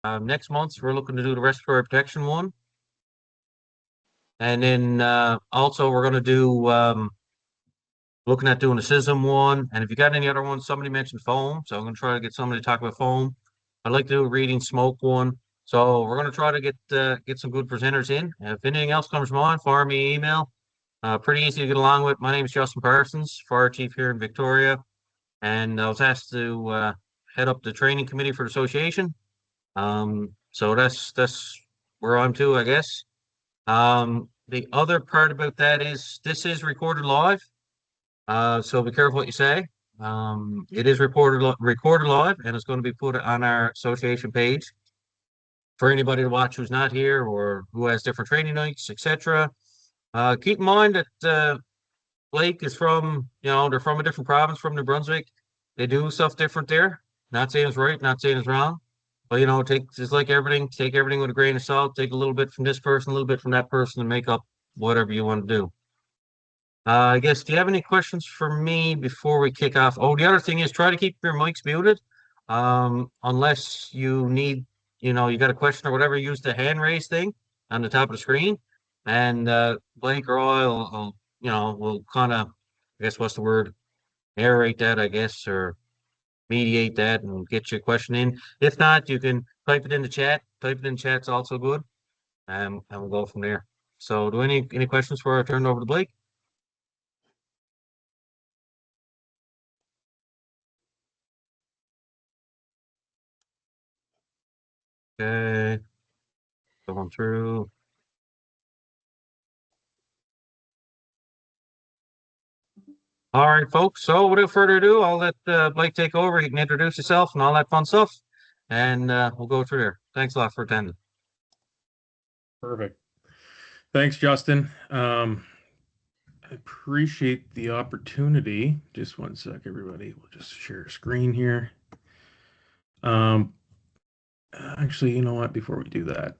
Next month, we're looking to do the respiratory protection one. And then also we're going to do looking at doing a CISM one. And if you got any other ones, somebody mentioned foam. So I'm going to try to get somebody to talk about foam. I'd like to do a reading smoke one. So we're going to try to get some good presenters in. If anything else comes to mind, fire me an email. Pretty easy to get along with. My name is Justin Parsons, fire chief here in Victoria. And I was asked to head up the training committee for the association. So that's where I'm to, I guess. The other part about that is this is recorded live, so be careful what you say. It is recorded live, and it's going to be put on our association page for anybody to watch who's not here or who has different training nights, etc. Keep in mind that Blake is they're from a different province, from New Brunswick. They do stuff different there. Not saying it's right, not saying it's wrong. But take just like everything, take everything with a grain of salt. Take a little bit from this person, a little bit from that person, and make up whatever you want to do. I guess, do you have any questions for me before we kick off? Oh, the other thing is try to keep your mics muted. Unless you need, you got a question or whatever, use the hand raise thing on the top of the screen. And Blake or I will kind of, I guess, what's the word? Narrate that, I guess, or mediate that and get your question in. If not, you can type it in the chat. Type it in the chat's also good. And we'll go from there. So do any questions before I turn it over to Blake? Okay, going through. All right, folks. So without further ado, I'll let Blake take over. He can introduce himself and all that fun stuff, and we'll go through there. Thanks a lot for attending. Perfect. Thanks, Justin. I appreciate the opportunity. Just one sec, everybody. We'll just share a screen here. Um, Actually, you know what? Before we do that,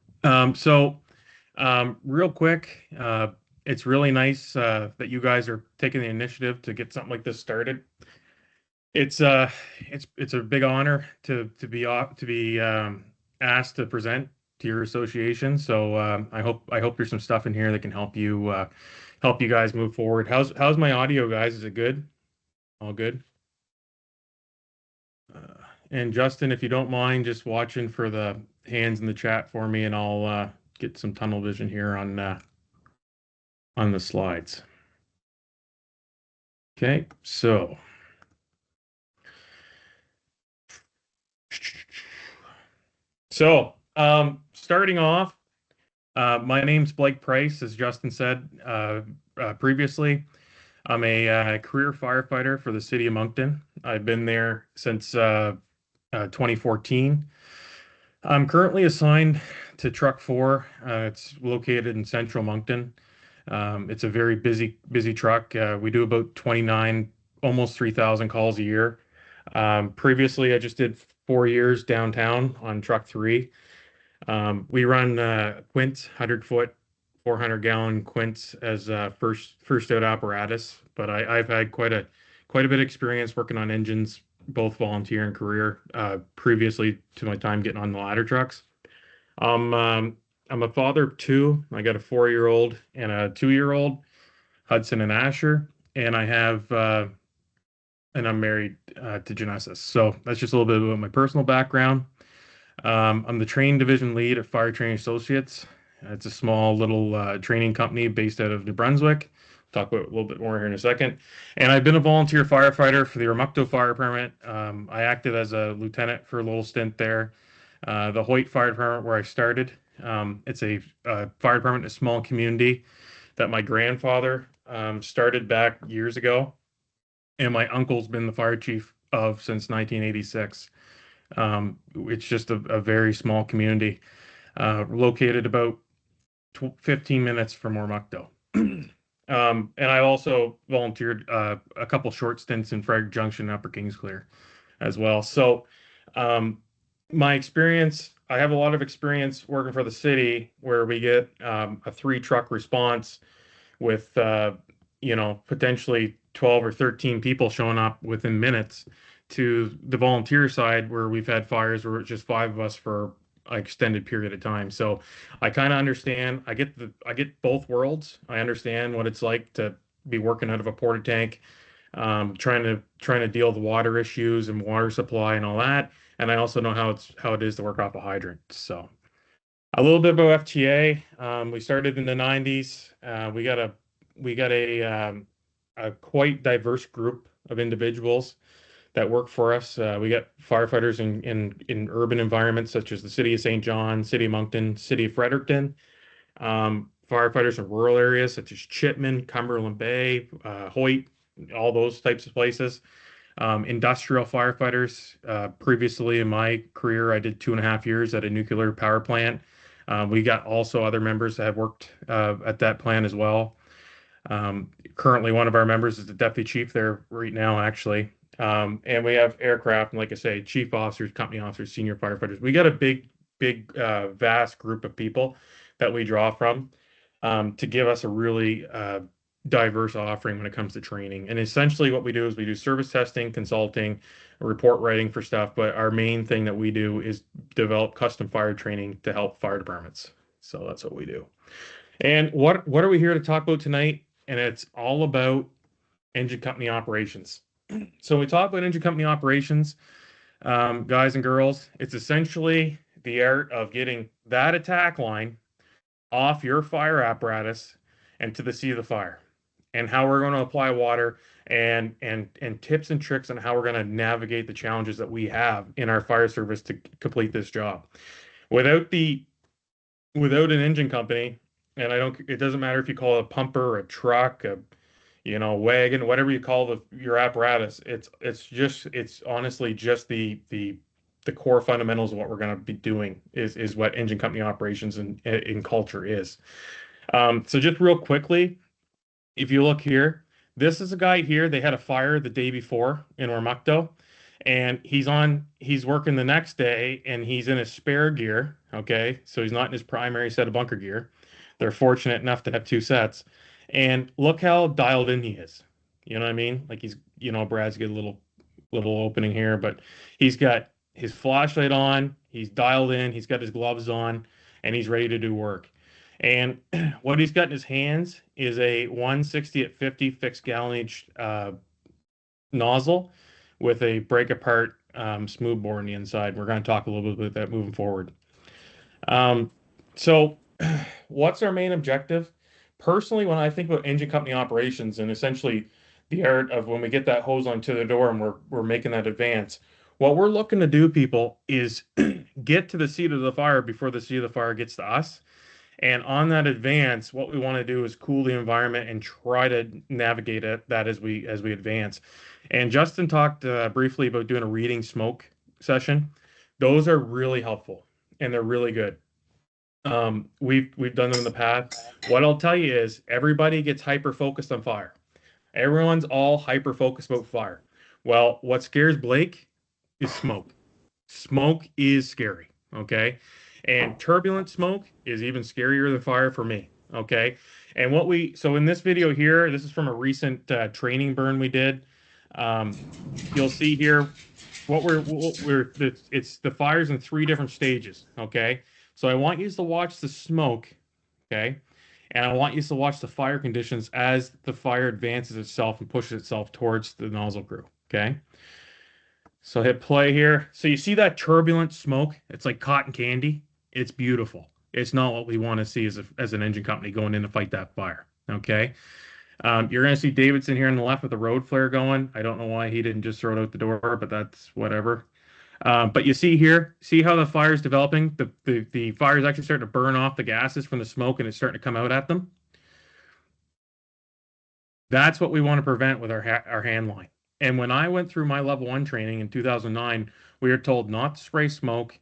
real quick, it's really nice that you guys are taking the initiative to get something like this started. It's it's a big honor to be asked to present to your association. So I hope there's some stuff in here that can help you guys move forward. How's my audio, guys? Is it good? All good? And Justin, if you don't mind just watching for the hands in the chat for me, and I'll get some tunnel vision here on the slides. Okay, so starting off, my name's Blake Price, as Justin said previously. I'm a career firefighter for the city of Moncton. I've been there since 2014. I'm currently assigned to Truck 4. It's located in central Moncton. It's a very busy truck. We do about 29, almost 3,000 calls a year. Previously, I just did 4 years downtown on Truck 3. We run quints, 100-foot, 400-gallon quints as first out apparatus. But I've had quite a bit of experience working on engines, both volunteer and career, previously to my time getting on the ladder trucks. I'm a father of two. I got a 4-year-old and a 2-year-old, Hudson and Asher, and I'm married to Genesis. So that's just a little bit about my personal background. I'm the training division lead at Fire Training Associates. It's a small little training company based out of New Brunswick. Talk about a little bit more here in a second. And I've been a volunteer firefighter for the Ormocto Fire Department. I acted as a lieutenant for a little stint there. The Hoyt Fire Department, where I started, it's a fire department in a small community that my grandfather started back years ago, and my uncle's been the fire chief of since 1986. It's just a very small community, located about 15 minutes from Ormocto. And I also volunteered a couple short stints in Frederick Junction, Upper Kingsclear, as well. So, my experience, I have a lot of experience working for the city, where we get a 3-truck response with potentially 12 or 13 people showing up within minutes, to the volunteer side, where we've had fires where it's just 5 of us for extended period of time. So I kind of understand. I get both worlds. I understand what it's like to be working out of a porta tank, trying to deal with water issues and water supply and all that. And I also know how it is to work off a hydrant. So a little bit about FTA. We started in the 90s. We got a quite diverse group of individuals that work for us. We got firefighters in urban environments such as the city of St. John, city of Moncton, city of Fredericton. Firefighters in rural areas such as Chipman, Cumberland Bay, Hoyt, all those types of places. Industrial firefighters. Previously in my career, I did 2.5 years at a nuclear power plant. We got also other members that have worked at that plant as well. Currently, one of our members is the deputy chief there right now, actually. And we have aircraft, and like I say, chief officers, company officers, senior firefighters. We got a big, vast group of people that we draw from to give us a really diverse offering when it comes to training. And essentially, what we do is we do service testing, consulting, report writing for stuff. But our main thing that we do is develop custom fire training to help fire departments. So that's what we do. And what are we here to talk about tonight? And it's all about engine company operations. So we talk about engine company operations, guys and girls. It's essentially the art of getting that attack line off your fire apparatus and to the sea of the fire, and how we're going to apply water and tips and tricks on how we're going to navigate the challenges that we have in our fire service to complete this job. Without an engine company, and it doesn't matter if you call it a pumper, a truck, wagon, whatever you call your apparatus. It's honestly just the core fundamentals of what we're going to be doing is what engine company operations and in culture is. So just real quickly, if you look here, this is a guy here. They had a fire the day before in Ormocto, and he's working the next day, and he's in his spare gear. Okay, so he's not in his primary set of bunker gear. They're fortunate enough to have 2 sets. And look how dialed in he is. You know what I mean? Like Brad's got a little opening here, but he's got his flashlight on, he's dialed in, he's got his gloves on, and he's ready to do work. And what he's got in his hands is a 160 at 50 fixed gallonage nozzle with a break apart smooth bore on the inside. We're going to talk a little bit about that moving forward. So what's our main objective? Personally, when I think about engine company operations and essentially the art of when we get that hose line to the door and we're making that advance, what we're looking to do, people, is get to the seat of the fire before the seat of the fire gets to us. And on that advance, what we want to do is cool the environment and try to navigate that as we advance. And Justin talked briefly about doing a reading smoke session. Those are really helpful and they're really good. We've done them in the past. What I'll tell you is everybody gets hyper focused on fire. Everyone's all hyper focused about fire. Well, what scares Blake is smoke. Smoke is scary. Okay. And turbulent smoke is even scarier than fire for me. Okay. And so in this video here, this is from a recent training burn we did. You'll see here it's the fires in 3 different stages. Okay. So I want you to watch the smoke, okay? And I want you to watch the fire conditions as the fire advances itself and pushes itself towards the nozzle crew, okay? So hit play here. So you see that turbulent smoke? It's like cotton candy. It's beautiful. It's not what we want to see as an engine company going in to fight that fire, okay? You're going to see Davidson here on the left with the road flare going. I don't know why he didn't just throw it out the door, but that's whatever. But you see here, see how the fire is developing? The fire is actually starting to burn off the gases from the smoke and it's starting to come out at them. That's what we want to prevent with our hand line. And when I went through my level 1 training in 2009, we were told not to spray smoke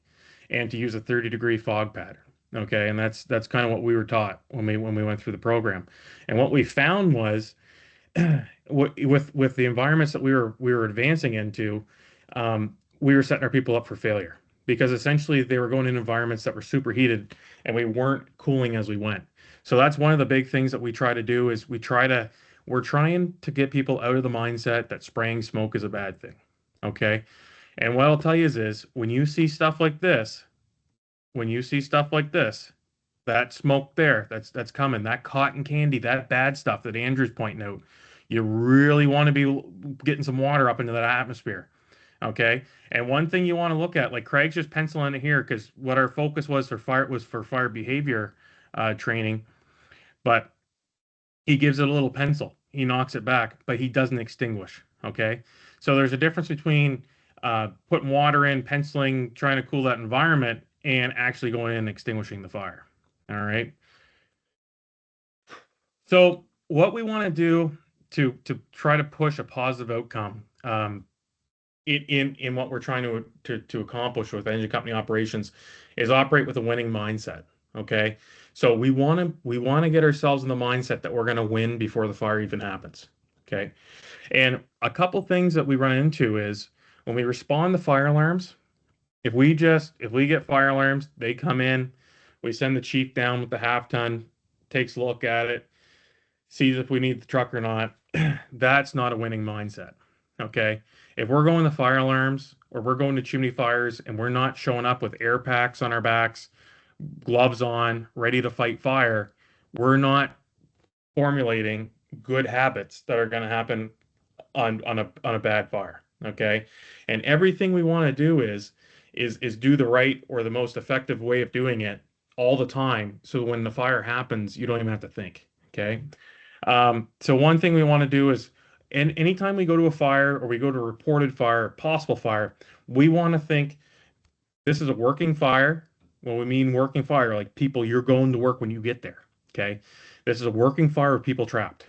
and to use a 30-degree fog pattern. Okay, and that's kind of what we were taught when we went through the program. And what we found was with the environments that we were advancing into, we were setting our people up for failure because essentially they were going in environments that were superheated and we weren't cooling as we went. So that's one of the big things that we try to do is we're trying to get people out of the mindset that spraying smoke is a bad thing. Okay. And what I'll tell you is when you see stuff like this, when you see stuff like this, that smoke there, that's coming, that cotton candy, that bad stuff that Andrew's pointing out, you really want to be getting some water up into that atmosphere. Okay. And one thing you want to look at, like Craig's just penciling it here, because what our focus was for fire behavior training, but he gives it a little pencil. He knocks it back, but he doesn't extinguish. Okay. So there's a difference between putting water in, penciling, trying to cool that environment, and actually going in and extinguishing the fire. All right. So what we want to do to try to push a positive outcome in what we're trying to accomplish with engine company operations is operate with a winning mindset. Okay. So we want to get ourselves in the mindset that we're going to win before the fire even happens. Okay. And a couple things that we run into is when we respond to fire alarms, if we get fire alarms, they come in, we send the chief down with the half ton, takes a look at it, sees if we need the truck or not. That's not a winning mindset. Okay. If we're going to fire alarms or we're going to chimney fires and we're not showing up with air packs on our backs, gloves on, ready to fight fire, we're not formulating good habits that are going to happen on a bad fire. Okay. And everything we want to do is do the right or the most effective way of doing it all the time. So when the fire happens, you don't even have to think. Okay. So one thing we want to do is, and anytime we go to a fire or we go to a reported fire, possible fire, we want to think this is a working fire. When we mean working fire, like people, you're going to work when you get there. Okay. This is a working fire with people trapped.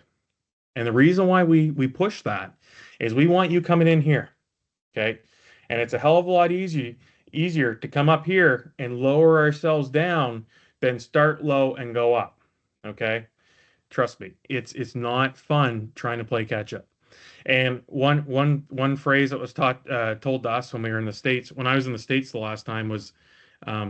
And the reason why we push that is we want you coming in here. Okay. And it's a hell of a lot easier to come up here and lower ourselves down than start low and go up. Okay. Trust me, it's not fun trying to play catch up. And one phrase that was told to us when we were in the States, when I was in the States the last time, was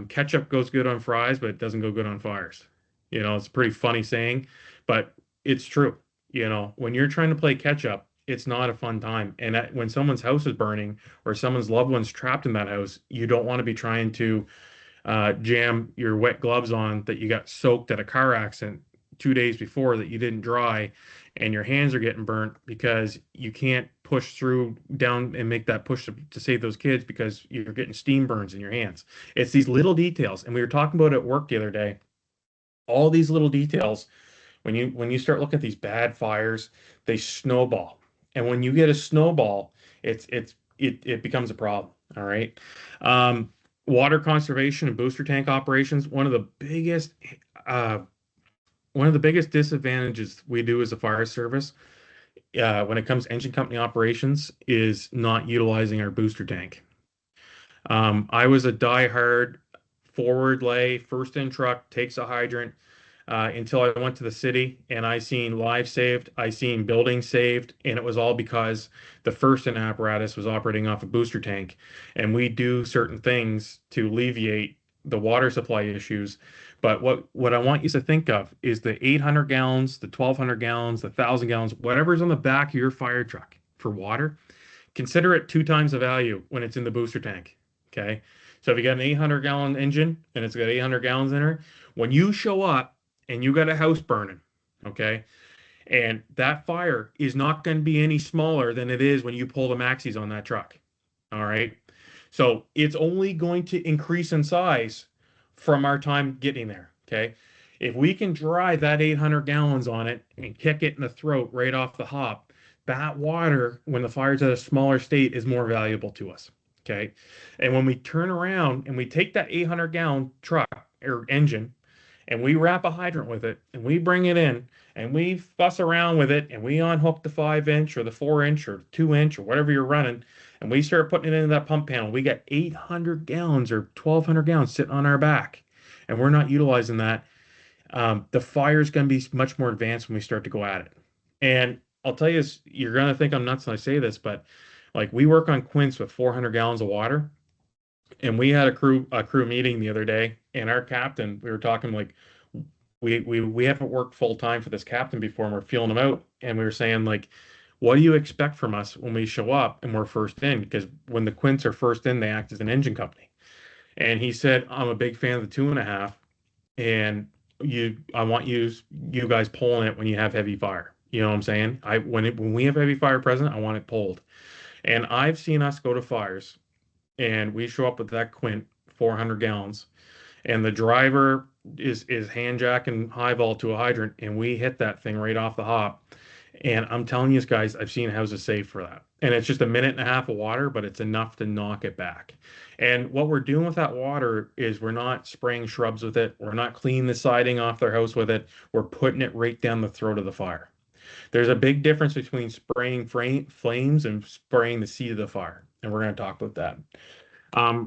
ketchup goes good on fries, but it doesn't go good on fires. It's a pretty funny saying, but it's true. When you're trying to play catch up, it's not a fun time. And when someone's house is burning or someone's loved one's trapped in that house, you don't want to be trying to jam your wet gloves on that you got soaked at a car accident 2 days before that you didn't dry, and your hands are getting burnt because you can't push through down and make that push to save those kids because you're getting steam burns in your hands. It's these little details. And we were talking about it at work the other day. All these little details, when you start looking at these bad fires, they snowball. And when you get a snowball, it becomes a problem. All right. Water conservation and booster tank operations, one of the biggest disadvantages we do as a fire service when it comes to engine company operations is not utilizing our booster tank. I was a diehard forward lay, first in truck, takes a hydrant until I went to the city and I seen lives saved, I seen buildings saved, and it was all because the first in apparatus was operating off a booster tank. And we do certain things to alleviate the water supply issues. But what I want you to think of is the 800 gallons, the 1,200 gallons, the 1,000 gallons, whatever's on the back of your fire truck for water, consider it 2 times the value when it's in the booster tank. Okay. So if you got an 800-gallon engine and it's got 800 gallons in it, when you show up and you got a house burning, okay, and that fire is not going to be any smaller than it is when you pull the maxis on that truck. All right. So it's only going to increase in size from our time getting there. Okay. If we can dry that 800 gallons on it and kick it in the throat right off the hop, that water, when the fire's at a smaller state, is more valuable to us. Okay. And when we turn around and we take that 800-gallon truck or engine and we wrap a hydrant with it and we bring it in and we fuss around with it and we unhook the 5-inch or the 4-inch or 2-inch or whatever you're running, and we start putting it into that pump panel, we got 800 gallons or 1,200 gallons sitting on our back, and we're not utilizing that. The fire is going to be much more advanced when we start to go at it. And I'll tell you, you're going to think I'm nuts when I say this, but like we work on quints with 400 gallons of water, and we had a crew meeting the other day, and our captain, we were talking like we haven't worked full time for this captain before, and we're feeling him out, and we were saying like, what do you expect from us when we show up and we're first in? Because when the quints are first in, they act as an engine company. And he said, I'm a big fan of the 2.5, and I want you guys pulling it when you have heavy fire. You know what I'm saying? When we have heavy fire present, I want it pulled. And I've seen us go to fires, and we show up with that quint, 400 gallons, and the driver is hand jacking high vol to a hydrant, and we hit that thing right off the hop. And I'm telling you guys, I've seen houses saved for that. And it's just a minute and a half of water, but it's enough to knock it back. And what we're doing with that water is we're not spraying shrubs with it. We're not cleaning the siding off their house with it. We're putting it right down the throat of the fire. There's a big difference between spraying flames and spraying the seed of the fire. And we're going to talk about that.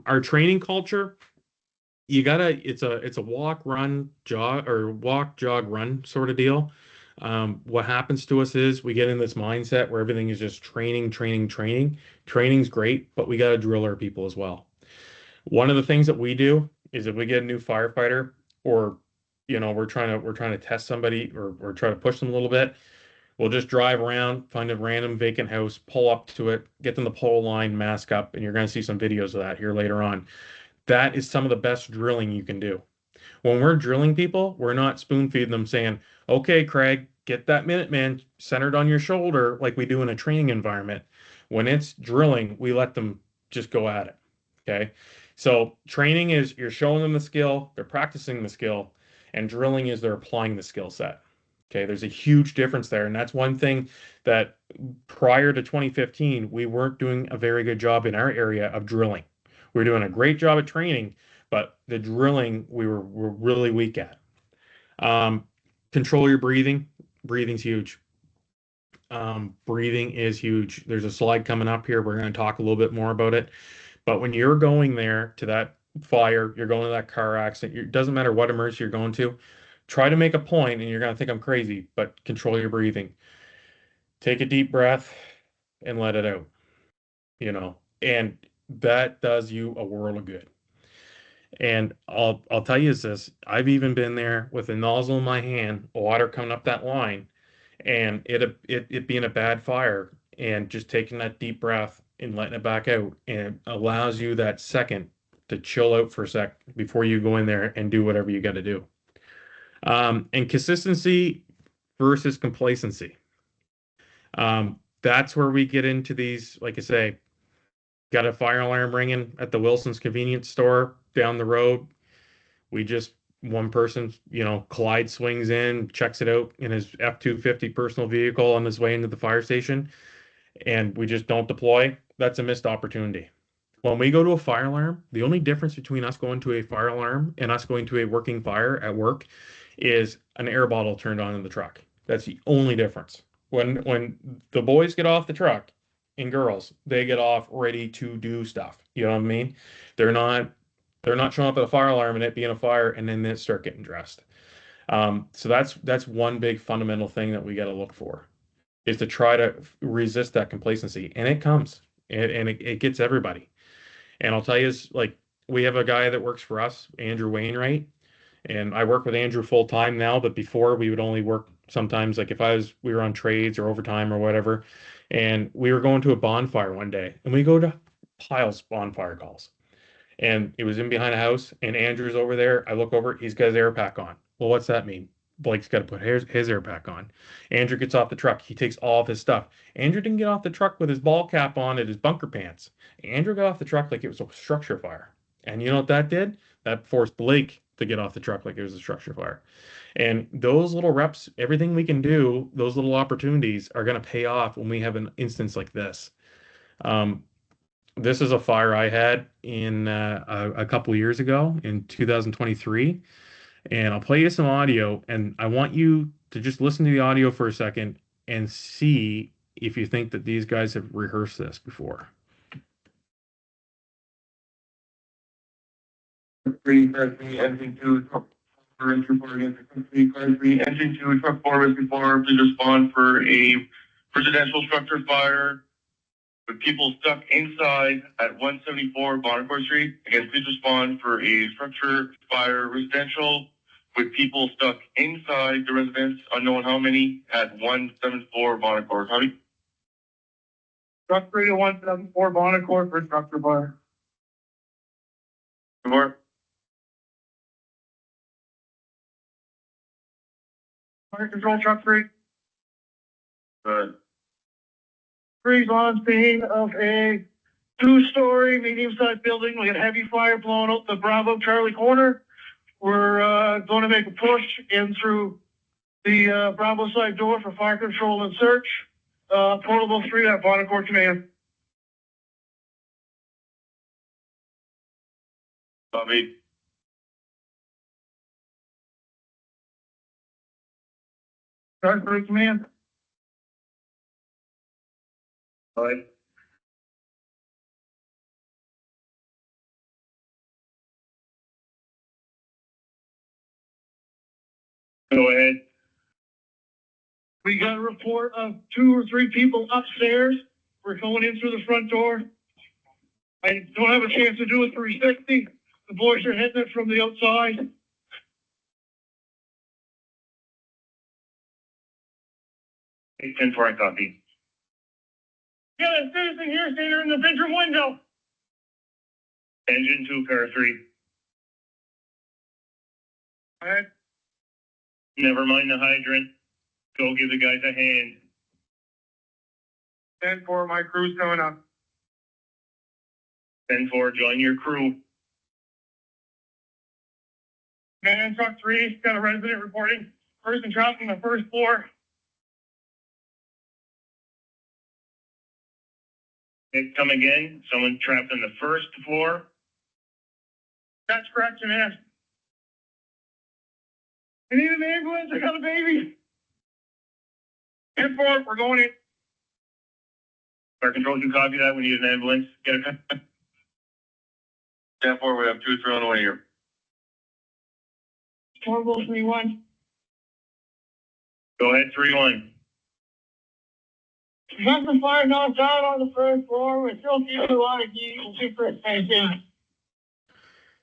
Our training culture, it's a walk, run, jog, or walk, jog, run sort of deal. What happens to us is we get in this mindset where everything is just training, training, training. Training's great, but we got to drill our people as well. One of the things that we do is if we get a new firefighter, or we're trying to test somebody, or try to push them a little bit, we'll just drive around, find a random vacant house, pull up to it, get them the pole line, mask up, and you're going to see some videos of that here later on. That is some of the best drilling you can do. When we're drilling people, we're not spoon feeding them saying, okay, Craig, get that Minuteman centered on your shoulder like we do in a training environment. When it's drilling, we let them just go at it. Okay. So training is you're showing them the skill, they're practicing the skill, and drilling is they're applying the skill set. Okay. There's a huge difference there. And that's one thing that prior to 2015, we weren't doing a very good job in our area of drilling. We were doing a great job at training, but the drilling we're really weak at. Um, Control your breathing. Breathing's huge. Breathing is huge. There's a slide coming up here. We're going to talk a little bit more about it. But when you're going there to that fire, you're going to that car accident, it doesn't matter what emergency you're going to, try to make a point, and you're going to think I'm crazy, but control your breathing. Take a deep breath and let it out, and that does you a world of good. And I'll tell you this, I've even been there with a nozzle in my hand, water coming up that line, and it being a bad fire, and just taking that deep breath and letting it back out, and it allows you that second to chill out for a sec before you go in there and do whatever you got to do. And consistency versus complacency. That's where we get into these, like I say, got a fire alarm ringing at the Wilson's convenience store down the road. One person, Clyde swings in, checks it out in his F-250 personal vehicle on his way into the fire station, and we just don't deploy. That's a missed opportunity. When we go to a fire alarm, the only difference between us going to a fire alarm and us going to a working fire at work is an air bottle turned on in the truck. That's the only difference. When the boys get off the truck and girls, they get off ready to do stuff. You know what I mean? They're not showing up at a fire alarm and it being a fire and then they start getting dressed. So that's one big fundamental thing that we got to look for, is to try to resist that complacency, and it comes, and it gets everybody. And I'll tell you, like, we have a guy that works for us, Andrew Wainwright, and I work with Andrew full time now, but before we would only work sometimes, like if we were on trades or overtime or whatever, and we were going to a bonfire one day, and we go to piles bonfire calls. And it was in behind a house, and Andrew's over there. I look over, he's got his air pack on. Well, what's that mean? Blake's got to put his air pack on. Andrew gets off the truck. He takes all of his stuff. Andrew didn't get off the truck with his ball cap on and his bunker pants. Andrew got off the truck like it was a structure fire. And you know what that did? That forced Blake to get off the truck like it was a structure fire. And those little reps, everything we can do, those little opportunities are going to pay off when we have an instance like this. This is a fire I had in a couple years ago in 2023, and I'll play you some audio, and I want you to just listen to the audio for a second and see if you think that these guys have rehearsed this before. Engine 2, truck 4, entry 4 against the company, car 3, engine 2, truck 4, rescue 4, please respond for a residential structure fire with people stuck inside at 174 Bonnecourt Street. Again, please respond for a structure fire residential with people stuck inside the residence, unknown how many, at 174 Bonnecourt. Howdy. Truck 3 to 174 Bonnecourt for structure fire. More. Fire control truck 3. Good. 3's on scene of a 2-story medium-sized building. We had heavy fire blowing out the Bravo Charlie corner. We're going to make a push in through the Bravo side door for fire control and search. Portable 3 at Bonnecourt Command. Bobby. Sergeant Command. All right. Go ahead. We got a report of 2 or 3 people upstairs. We're going in through the front door. I don't have a chance to do a 360. The boys are hitting it from the outside. 10-4, I copy. Yeah, a citizen here standing in the bedroom window. Engine 2, pair 3. Go ahead. Never mind the hydrant. Go give the guys a hand. 10-4, my crew's coming up. 10-4, join your crew. Man, truck 3, got a resident reporting. Person trapped on the first floor. Come again. Someone trapped on the first floor. That's correct, man. I need an ambulance. I got a baby. 10-4, we're going in. Fire control, you copy that? We need an ambulance. Get it. 10-4, we have 2-3 on the way here. Portable 3-1. Go ahead, 3-1. Got the fire knocked out on the first floor. We're still feeling a lot of heat and super expensive.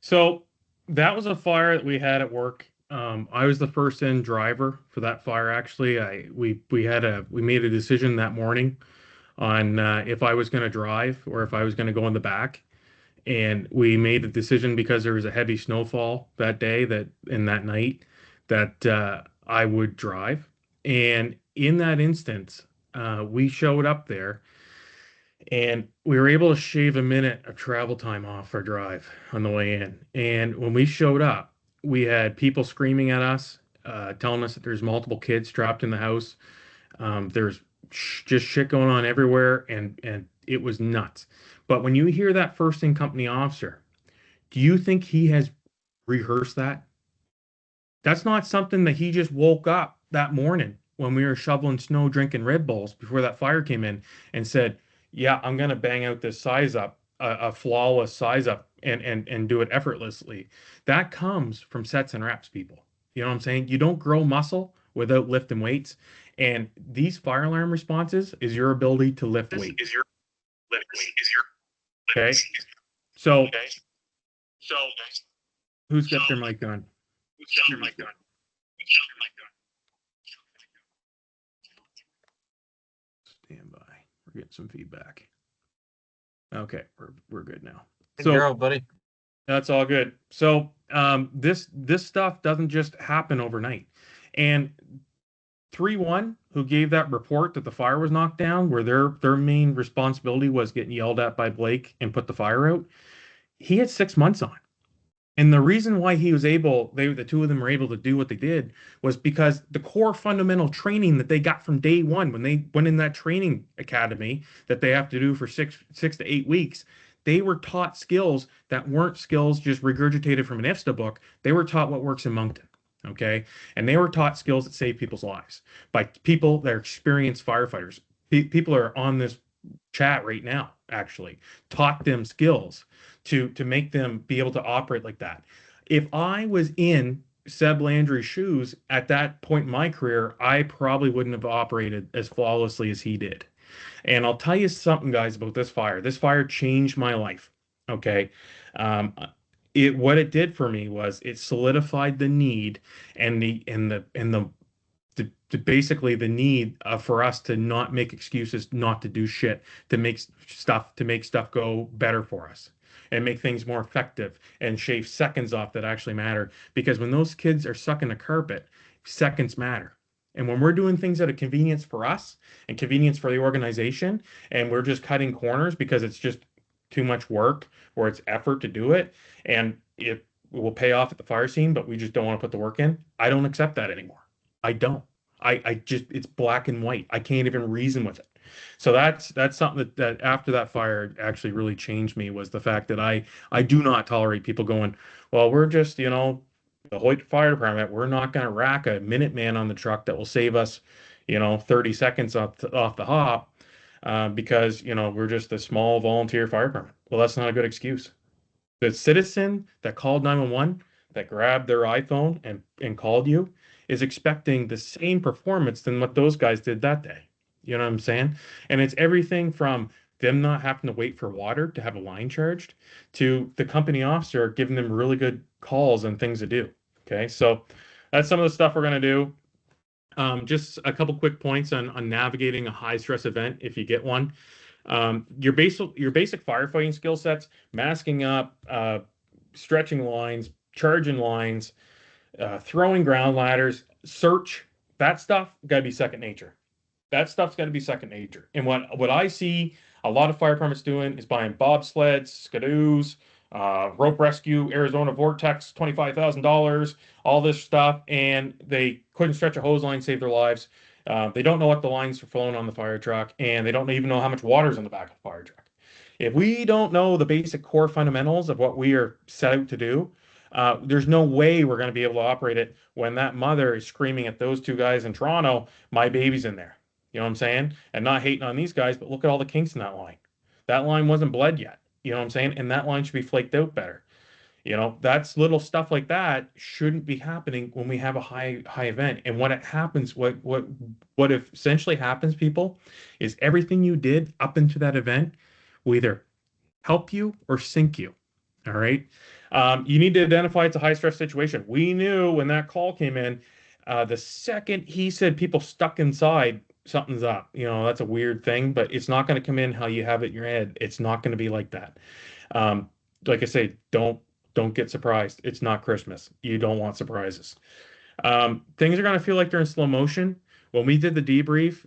So that was a fire that we had at work. I was the first in driver for that fire. Actually, we made a decision that morning on if I was going to drive or if I was going to go in the back, and we made a decision because there was a heavy snowfall that day that night that I would drive. And in that instance, we showed up there and we were able to shave a minute of travel time off our drive on the way in. And when we showed up, we had people screaming at us, telling us that there's multiple kids trapped in the house. There's just shit going on everywhere, and it was nuts. But when you hear that first in company officer, do you think he has rehearsed that? That's not something that he just woke up that morning when we were shoveling snow, drinking Red Bulls before that fire came in and said, yeah, I'm going to bang out this size up, a flawless size up and do it effortlessly. That comes from sets and reps, people. You know what I'm saying? You don't grow muscle without lifting weights. And these fire alarm responses is your ability to lift weight. Okay. So who's got their mic on? Stand by. We're getting some feedback. Okay, we're good now. So, you're up, buddy. That's all good. So this stuff doesn't just happen overnight. And 3-1, who gave that report that the fire was knocked down, where their main responsibility was getting yelled at by Blake and put the fire out, he had 6 months on. And the reason why he was able, the two of them were able to do what they did was because the core fundamental training that they got from day one, when they went in that training academy that they have to do for six to 8 weeks, they were taught skills that weren't skills just regurgitated from an IFSTA book. They were taught what works in Moncton. Okay. And they were taught skills that save people's lives by people that are experienced firefighters. People are on this chat right now, actually taught them skills to make them be able to operate like that. If I was in Seb Landry's shoes at that point in my career, I probably wouldn't have operated as flawlessly as he did. And I'll tell you something, guys, about this fire. This fire changed my life. Okay. What it did for me was it solidified the need basically the need for us to not make excuses, not to do shit, to make stuff go better for us. and make things more effective and shave seconds off that actually matter. Because when those kids are sucking a carpet, seconds matter. And when we're doing things at a convenience for us and convenience for the organization, and we're just cutting corners because it's just too much work or it's effort to do it, and it will pay off at the fire scene, but we just don't want to put the work in, I don't accept that anymore. I don't. I just, it's black and white. I can't even reason with it. So that's something that after that fire actually really changed me, was the fact that I do not tolerate people going, well, we're just, the Hoyt Fire Department, we're not going to rack a Minuteman on the truck that will save us, 30 seconds off the hop, because, we're just a small volunteer fire department. Well, that's not a good excuse. The citizen that called 911, that grabbed their iPhone and called you, is expecting the same performance than what those guys did that day. You know what I'm saying? And it's everything from them not having to wait for water to have a line charged, to the company officer giving them really good calls and things to do. Okay, so that's some of the stuff we're going to do. Just a couple quick points on navigating a high stress event if you get one. Your basic firefighting skill sets: masking up, stretching lines, charging lines, throwing ground ladders, search, that stuff got to be second nature. That stuff's got to be second nature. And what I see a lot of fire departments doing is buying bobsleds, skidoos, rope rescue, Arizona Vortex, $25,000, all this stuff, and they couldn't stretch a hose line, save their lives. They don't know what the lines are flowing on the fire truck, and they don't even know how much water's in the back of the fire truck. If we don't know the basic core fundamentals of what we are set out to do, there's no way we're going to be able to operate it when that mother is screaming at those two guys in Toronto, my baby's in there. You know what I'm saying? And not hating on these guys, but look at all the kinks in that line. That line wasn't bled yet. You know what I'm saying? And that line should be flaked out better. That's little stuff like that shouldn't be happening when we have a high event. And what happens, what essentially happens, people, is everything you did up into that event will either help you or sink you. All right. You need to identify it's a high stress situation. We knew when that call came in, the second he said people stuck inside, something's up. That's a weird thing, but it's not going to come in how you have it in your head. It's not going to be like that. Like I say, don't get surprised. It's not Christmas. You don't want surprises. Things are going to feel like they're in slow motion. When we did the debrief,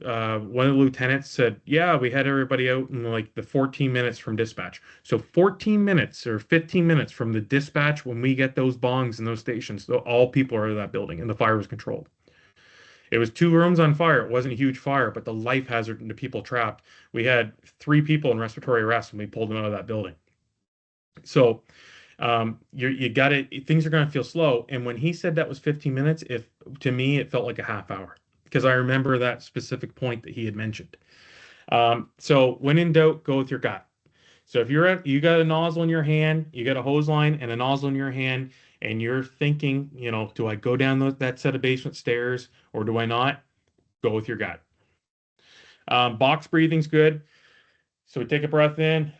one of the lieutenants said, yeah, we had everybody out in like the 14 minutes from dispatch. So 14 minutes or 15 minutes from the dispatch, when we get those bongs in those stations, all people are in that building and the fire was controlled. It was 2 rooms on fire. It wasn't a huge fire, but the life hazard and the people trapped. We had 3 people in respiratory arrest when we pulled them out of that building. So you got it. Things are going to feel slow. And when he said that was 15 minutes, to me, it felt like a half hour, because I remember that specific point that he had mentioned. So when in doubt, go with your gut. So if you got a nozzle in your hand, you got a hose line and a nozzle in your hand, and you're thinking, do I go down that set of basement stairs or do I not? Go with your gut. Box breathing's good. So take a breath in,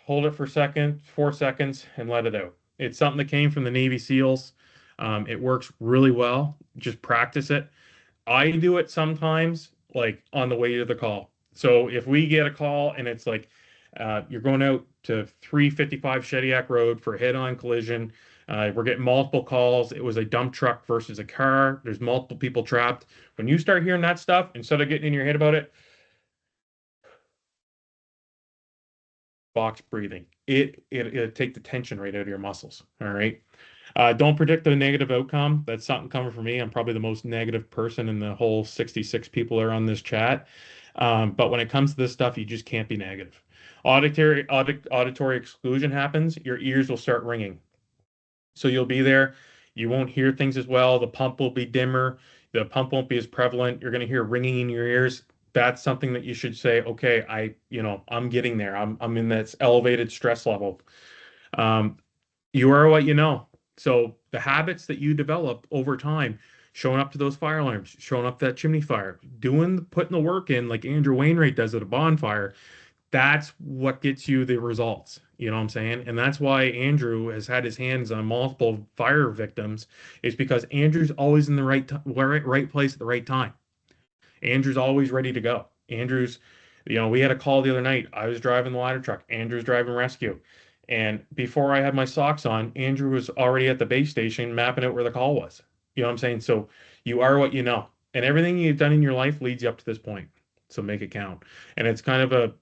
hold it for 4 seconds, and let it out. It's something that came from the Navy SEALs. It works really well. Just practice it. I do it sometimes, like on the way to the call. So if we get a call and it's like, you're going out to 355 Shediac Road for a head-on collision. We're getting multiple calls. It was a dump truck versus a car. There's multiple people trapped. When you start hearing that stuff, instead of getting in your head about it, box breathing. It'll take the tension right out of your muscles. All right. Don't predict a negative outcome. That's something coming from me. I'm probably the most negative person in the whole 66 people that are on this chat. But when it comes to this stuff, you just can't be negative. Auditory exclusion happens. Your ears will start ringing. So you'll be there. You won't hear things as well. The pump will be dimmer. The pump won't be as prevalent. You're going to hear ringing in your ears. That's something that you should say, okay, I'm getting there. I'm in this elevated stress level. You are what you know. So the habits that you develop over time, showing up to those fire alarms, showing up to that chimney fire, putting the work in like Andrew Wainwright does at a bonfire, that's what gets you the results. You know what I'm saying? And that's why Andrew has had his hands on multiple fire victims, is because Andrew's always in the right place at the right time. Andrew's always ready to go. Andrew's, we had a call the other night. I was driving the ladder truck. Andrew's driving rescue. And before I had my socks on, Andrew was already at the base station mapping out where the call was. You know what I'm saying? So you are what you know. And everything you've done in your life leads you up to this point. So make it count. And it's kind of a,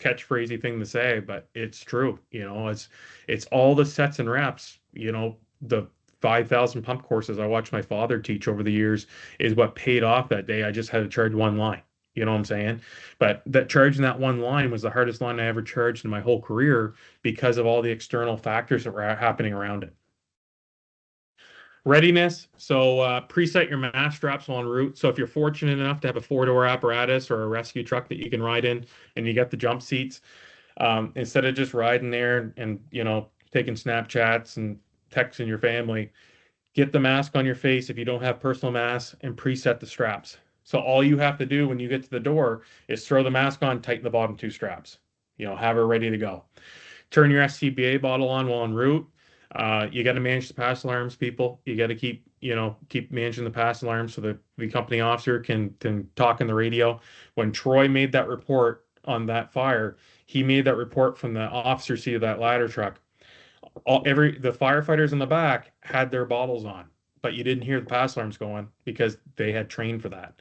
catchphrasy thing to say, but it's true. It's all the sets and reps, the 5,000 pump courses I watched my father teach over the years is what paid off that day. I just had to charge one line. You know what I'm saying? But that charging that one line was the hardest line I ever charged in my whole career because of all the external factors that were happening around it. Readiness. So preset your mask straps en route. So if you're fortunate enough to have a 4-door apparatus or a rescue truck that you can ride in and you get the jump seats, instead of just riding there and taking Snapchats and texting your family, get the mask on your face if you don't have personal masks and preset the straps. So all you have to do when you get to the door is throw the mask on, tighten the bottom 2 straps. Have her ready to go. Turn your SCBA bottle on while en route. You got to manage the pass alarms, people. You got to keep managing the pass alarms so that the company officer can talk in the radio. When Troy made that report on that fire, he made that report from the officer seat of that ladder truck. The firefighters in the back had their bottles on, but you didn't hear the pass alarms going because they had trained for that.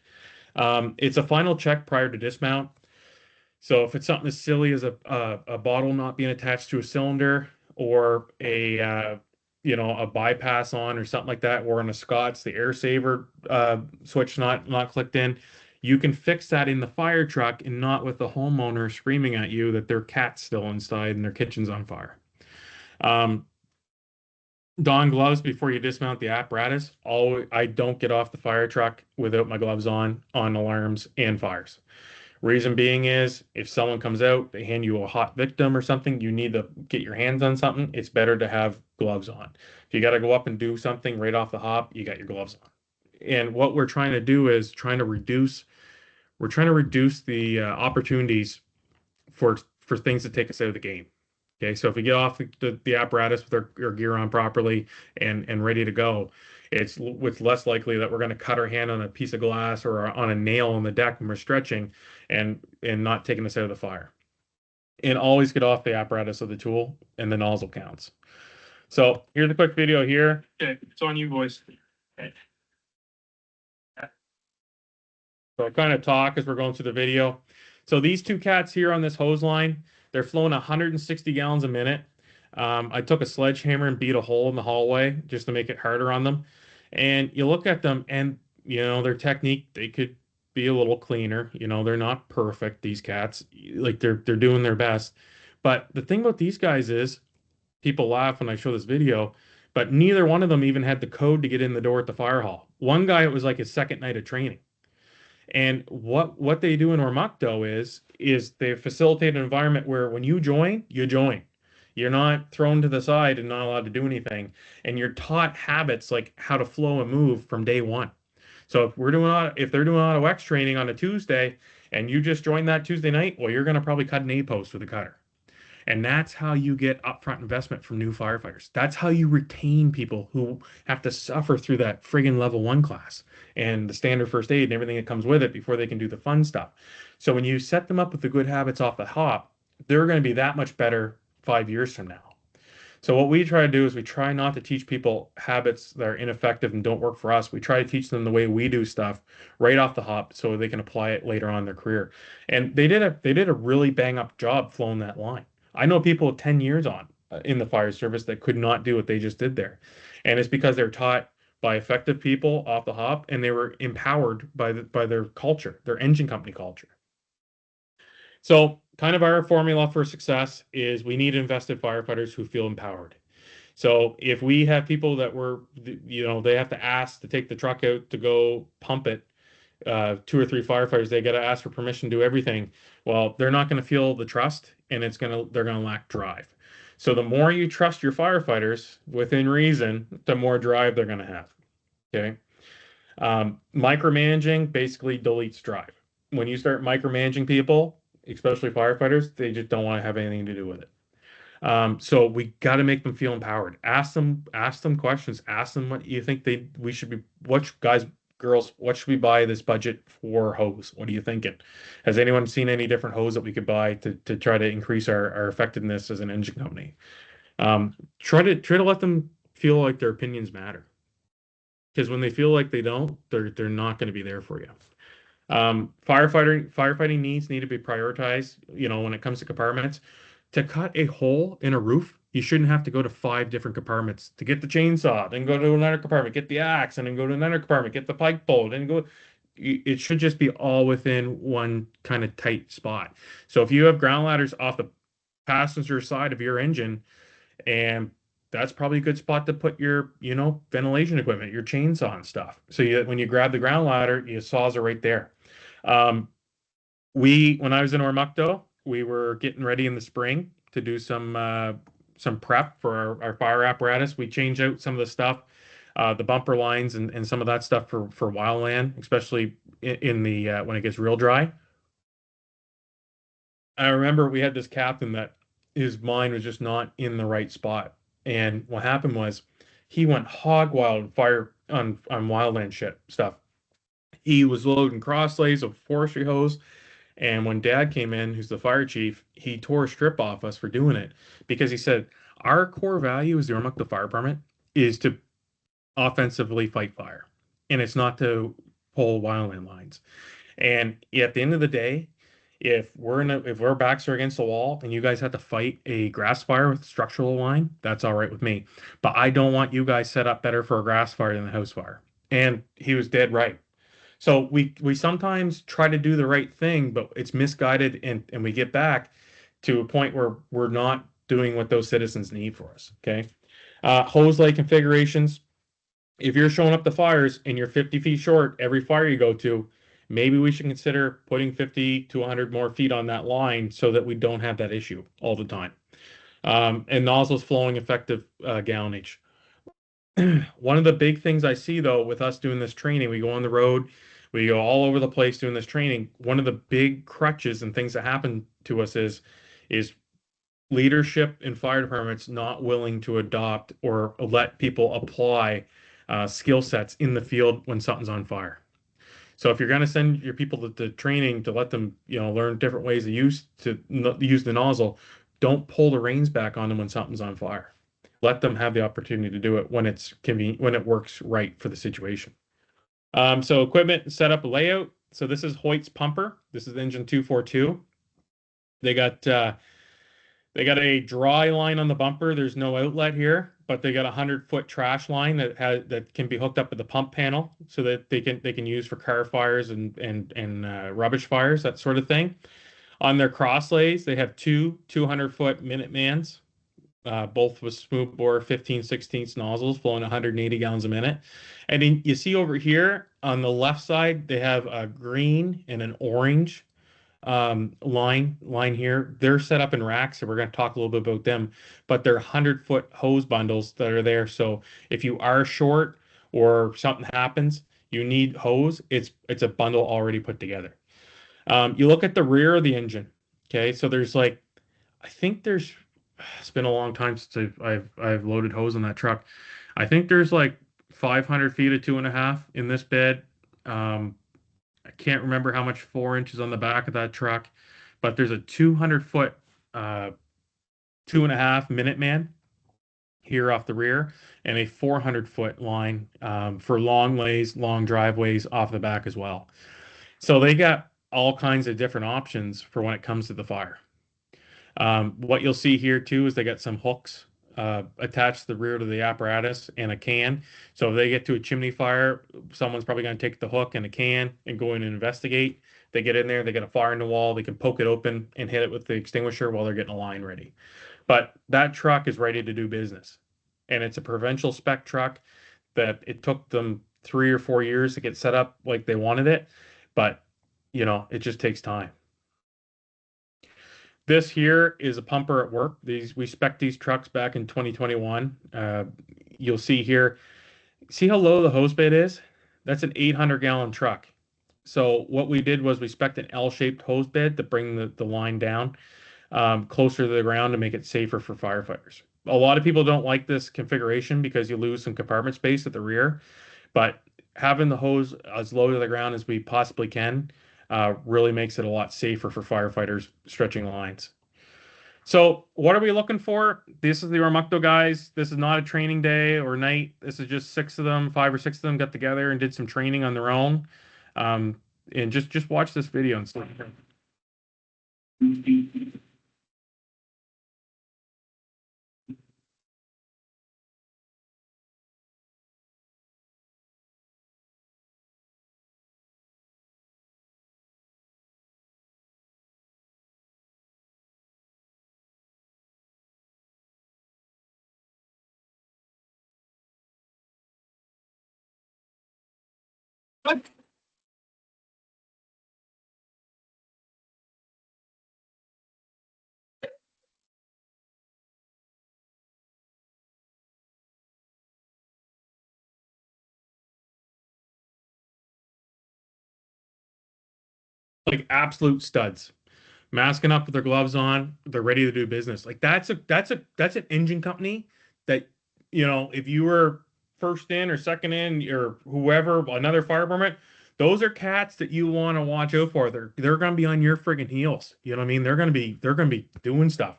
It's a final check prior to dismount. So if it's something as silly as a bottle not being attached to a cylinder or a bypass on or something like that, or in a Scots, the air saver switch not clicked in, you can fix that in the fire truck and not with the homeowner screaming at you that their cat's still inside and their kitchen's on fire. Don gloves before you dismount the apparatus. I don't get off the fire truck without my gloves on alarms and fires. Reason being is if someone comes out, they hand you a hot victim or something, you need to get your hands on something. It's better to have gloves on. If you got to go up and do something right off the hop, you got your gloves on. And what we're trying to do is reduce the opportunities for things to take us out of the game. Okay, so if we get off the apparatus with our gear on properly and ready to go, it's less likely that we're going to cut our hand on a piece of glass or on a nail on the deck when we're stretching and not taking us out of the fire. And always get off the apparatus of the tool and the nozzle counts. So here's a quick video here. Okay, it's on you, boys. Okay. So I kind of talk as we're going through the video. So these 2 cats here on this hose line, they're flowing 160 gallons a minute. I took a sledgehammer and beat a hole in the hallway just to make it harder on them. And you look at them and, their technique, they could be a little cleaner. They're not perfect, these cats. Like they're doing their best. But the thing about these guys is, people laugh when I show this video, but neither one of them even had the code to get in the door at the fire hall. One guy, it was like his second night of training. And what they do in Ormuckto is they facilitate an environment where when you join, you join. You're not thrown to the side and not allowed to do anything. And you're taught habits like how to flow and move from day one. So if they're doing auto X training on a Tuesday and you just joined that Tuesday night, well, you're going to probably cut an A-post with a cutter. And that's how you get upfront investment from new firefighters. That's how you retain people who have to suffer through that friggin' level 1 class and the standard first aid and everything that comes with it before they can do the fun stuff. So when you set them up with the good habits off the hop, they're going to be that much better 5 years from now. So what we try to do is we try not to teach people habits that are ineffective and don't work for us. We try to teach them the way we do stuff right off the hop so they can apply it later on in their career. And they did a really bang up job flowing that line. I know people with 10 years on in the fire service that could not do what they just did there. And it's because they're taught by effective people off the hop and they were empowered by their culture, their engine company culture. So kind of our formula for success is we need invested firefighters who feel empowered. So if we have people that they have to ask to take the truck out to go pump it, 2 or 3 firefighters, they got to ask for permission to do everything. Well, they're not going to feel the trust and they're going to lack drive. So the more you trust your firefighters within reason, the more drive they're going to have. Okay. Micromanaging basically deletes drive. When you start micromanaging people, especially firefighters, they just don't want to have anything to do with it. So we got to make them feel empowered. Ask them questions. Ask them what you think what guys girls, what should we buy this budget for hose? What are you thinking? Has anyone seen any different hose that we could buy to try to increase our effectiveness as an engine company? Try to let them feel like their opinions matter. Because when they feel like they don't, they're not going to be there for you. Firefighting needs need to be prioritized. You know, when it comes to compartments, to cut a hole in a roof, you shouldn't have to go to 5 different compartments to get the chainsaw, then go to another compartment, get the axe, and then go to another compartment, get the pike bowl, then go. It should just be all within one kind of tight spot. So if you have ground ladders off the passenger side of your engine, and that's probably a good spot to put your, you know, ventilation equipment, your chainsaw and stuff. So when you grab the ground ladder, your saws are right there. When I was in Ormucto, we were getting ready in the spring to do some prep for our fire apparatus. We change out some of the stuff, the bumper lines and some of that stuff for wildland, especially in the when it gets real dry. I remember we had this captain that his mind was just not in the right spot. And what happened was he went hog wild fire on wildland shit stuff. He was loading crosslays of forestry hose. And when Dad came in, who's the fire chief, he tore a strip off us for doing it because he said our core value as the Ormucto Fire Department is to offensively fight fire, and it's not to pull wildland lines. And at the end of the day, if our backs are against the wall and you guys have to fight a grass fire with structural line, that's all right with me. But I don't want you guys set up better for a grass fire than a house fire. And he was dead right. So we sometimes try to do the right thing, but it's misguided, and we get back to a point where we're not doing what those citizens need for us. Okay. Hose lay configurations. If you're showing up to fires and you're 50 feet short every fire you go to, maybe we should consider putting 50 to 100 more feet on that line so that we don't have that issue all the time. And nozzles flowing effective gallonage. One of the big things I see though with us doing this training, we go on the road, we go all over the place doing this training. One of the big crutches and things that happen to us is leadership in fire departments not willing to adopt or let people apply skill sets in the field when something's on fire. So if you're going to send your people to training to let them, you know, learn different ways to use the nozzle, don't pull the reins back on them when something's on fire. Let them have the opportunity to do it when it's convenient, when it works right for the situation. So equipment setup layout. So this is Hoyt's pumper. This is engine 242. They got a dry line on the bumper. There's no outlet here, but they got a 100-foot trash line that can be hooked up with the pump panel so that they can use for car fires and rubbish fires, that sort of thing. On their crosslays, they have two 200-foot Minutemans, both with smoothbore 15/16 nozzles flowing 180 gallons a minute. And then you see over here on the left side, they have a green and an orange line here. They're set up in racks, so we're going to talk a little bit about them, but they're 100-foot hose bundles that are there. So if you are short or something happens, you need hose, it's a bundle already put together. You look at the rear of the engine. Okay, so there's it's been a long time since I've loaded hose on that truck. I think there's like 500 feet of 2.5 in this bed. I can't remember how much 4 inches on the back of that truck, but there's a 200-foot 2.5 Minuteman here off the rear and a 400-foot line for long lays, long driveways off the back as well. So they got all kinds of different options for when it comes to the fire. What you'll see here too is they got some hooks attached to the rear of the apparatus and a can. So if they get to a chimney fire, someone's probably going to take the hook and a can and go in and investigate. They get in there, they get a fire in the wall, they can poke it open and hit it with the extinguisher while they're getting a line ready. But that truck is ready to do business. And it's a provincial spec truck that it took them 3 or 4 years to get set up like they wanted it. But, you know, it just takes time. This here is a pumper at work. We spec'd these trucks back in 2021. You'll see here, see how low the hose bed is? That's an 800-gallon truck. So what we did was we spec'd an L-shaped hose bed to bring the line down closer to the ground to make it safer for firefighters. A lot of people don't like this configuration because you lose some compartment space at the rear, but having the hose as low to the ground as we possibly can really makes it a lot safer for firefighters stretching lines. So what are we looking for? This is the Oromocto guys. This is not a training day or night. This is just 6 of them, 5 or 6 of them got together and did some training on their own. And just watch this video and stuff. Like absolute studs, masking up with their gloves on. They're ready to do business. Like that's an engine company that, you know, if you were first in or second in or whoever, another fire department, those are cats that you want to watch out for. They're going to be on your friggin' heels. You know what I mean? They're going to be doing stuff.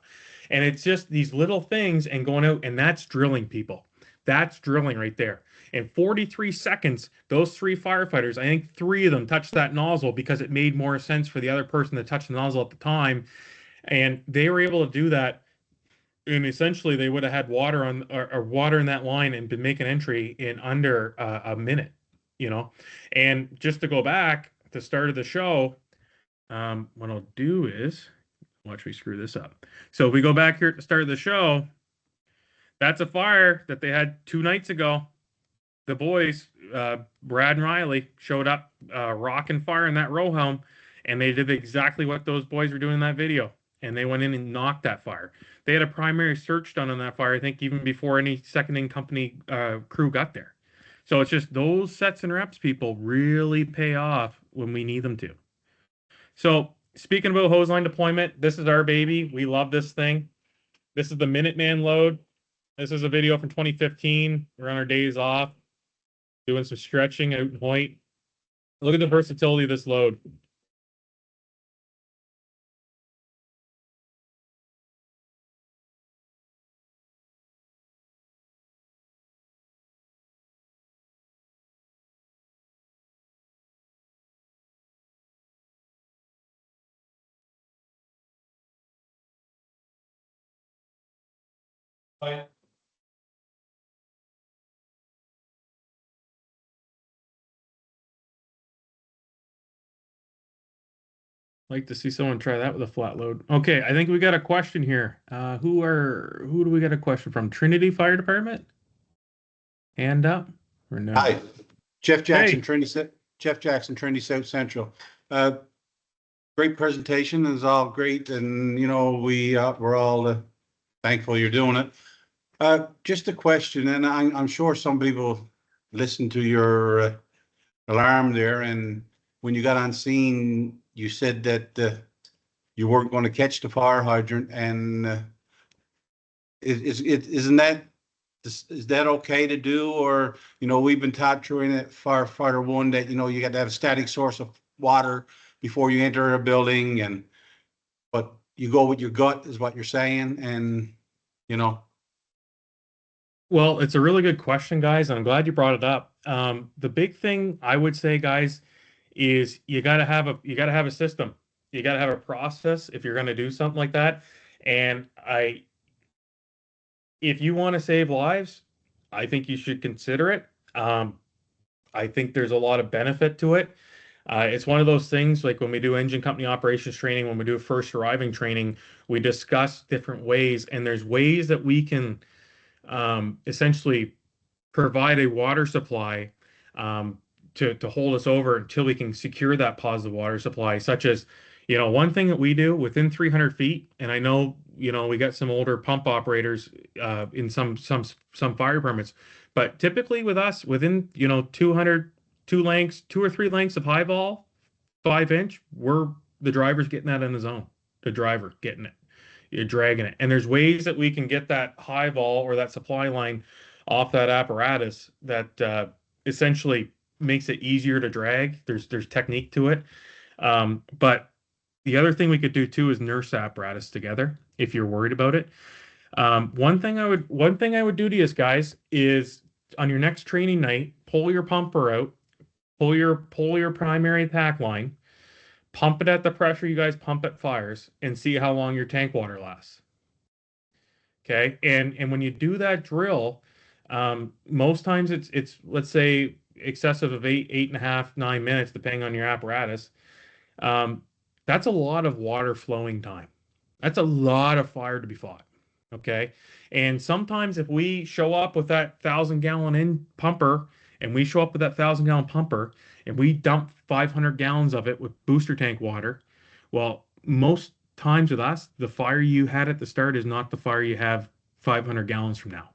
And it's just these little things and going out, and that's drilling, people. That's drilling right there. In 43 seconds, those 3 firefighters, I think 3 of them touched that nozzle because it made more sense for the other person to touch the nozzle at the time. And they were able to do that. And essentially, they would have had water on or water in that line and been making entry in under a minute, you know. And just to go back to the start of the show, what I'll do is watch me screw this up. So if we go back here at the start of the show, that's a fire that they had 2 nights ago. The boys, Brad and Riley, showed up rocking fire in that row home, and they did exactly what those boys were doing in that video. And they went in and knocked that fire. They had a primary search done on that fire, I think, even before any second in company crew got there. So it's just those sets and reps, people, really pay off when we need them to. So speaking about hose line deployment, this is our baby. We love this thing. This is the Minuteman load. This is a video from 2015. We're on our days off, doing some stretching out in Hoyt. Look at the versatility of this load. Like to see someone try that with a flat load. Okay, I think we got a question here. Who do we get a question from? Trinity Fire Department? Hand up or no? Hi, Jeff Jackson, Hey. Jeff Jackson, Trinity South Central. Great presentation, it's all great, and you know we're all thankful you're doing it. Just a question, and I'm sure some people listened to your alarm there, and when you got on scene, you said that you weren't going to catch the fire hydrant, and isn't that? Is that okay to do? Or, you know, we've been taught during it, firefighter 1, that, you know, you got to have a static source of water before you enter a building, but you go with your gut is what you're saying. And, you know. Well, it's a really good question, guys, and I'm glad you brought it up. The big thing I would say, guys, is you got to have a system. You got to have a process if you're going to do something like that. And if you want to save lives, I think you should consider it. I think there's a lot of benefit to it. It's one of those things, like when we do engine company operations training, when we do first arriving training, we discuss different ways, and there's ways that we can essentially provide a water supply to hold us over until we can secure that positive water supply, such as, you know, one thing that we do within 300 feet, and I know, you know, we got some older pump operators in some fire permits, but typically with us, within, you know, 2 or 3 lengths of high vol, 5-inch, the driver's getting that in the zone. The driver getting it. You're dragging it. And there's ways that we can get that high vol or that supply line off that apparatus that essentially makes it easier to drag. There's technique to it. But the other thing we could do too is nurse apparatus together if you're worried about it. One thing I would do to you guys is on your next training night, pull your pumper out, pull your primary attack line, pump it at the pressure you guys pump at fires, and see how long your tank water lasts. Okay, and when you do that drill, most times it's let's say excessive of 8.5, 9 minutes, depending on your apparatus. That's a lot of water flowing time. That's a lot of fire to be fought. Okay. And sometimes if we show up with that 1,000-gallon in pumper and we show up with that 1,000-gallon pumper and we dump 500 gallons of it with booster tank water, well, most times with us, the fire you had at the start is not the fire you have 500 gallons from now.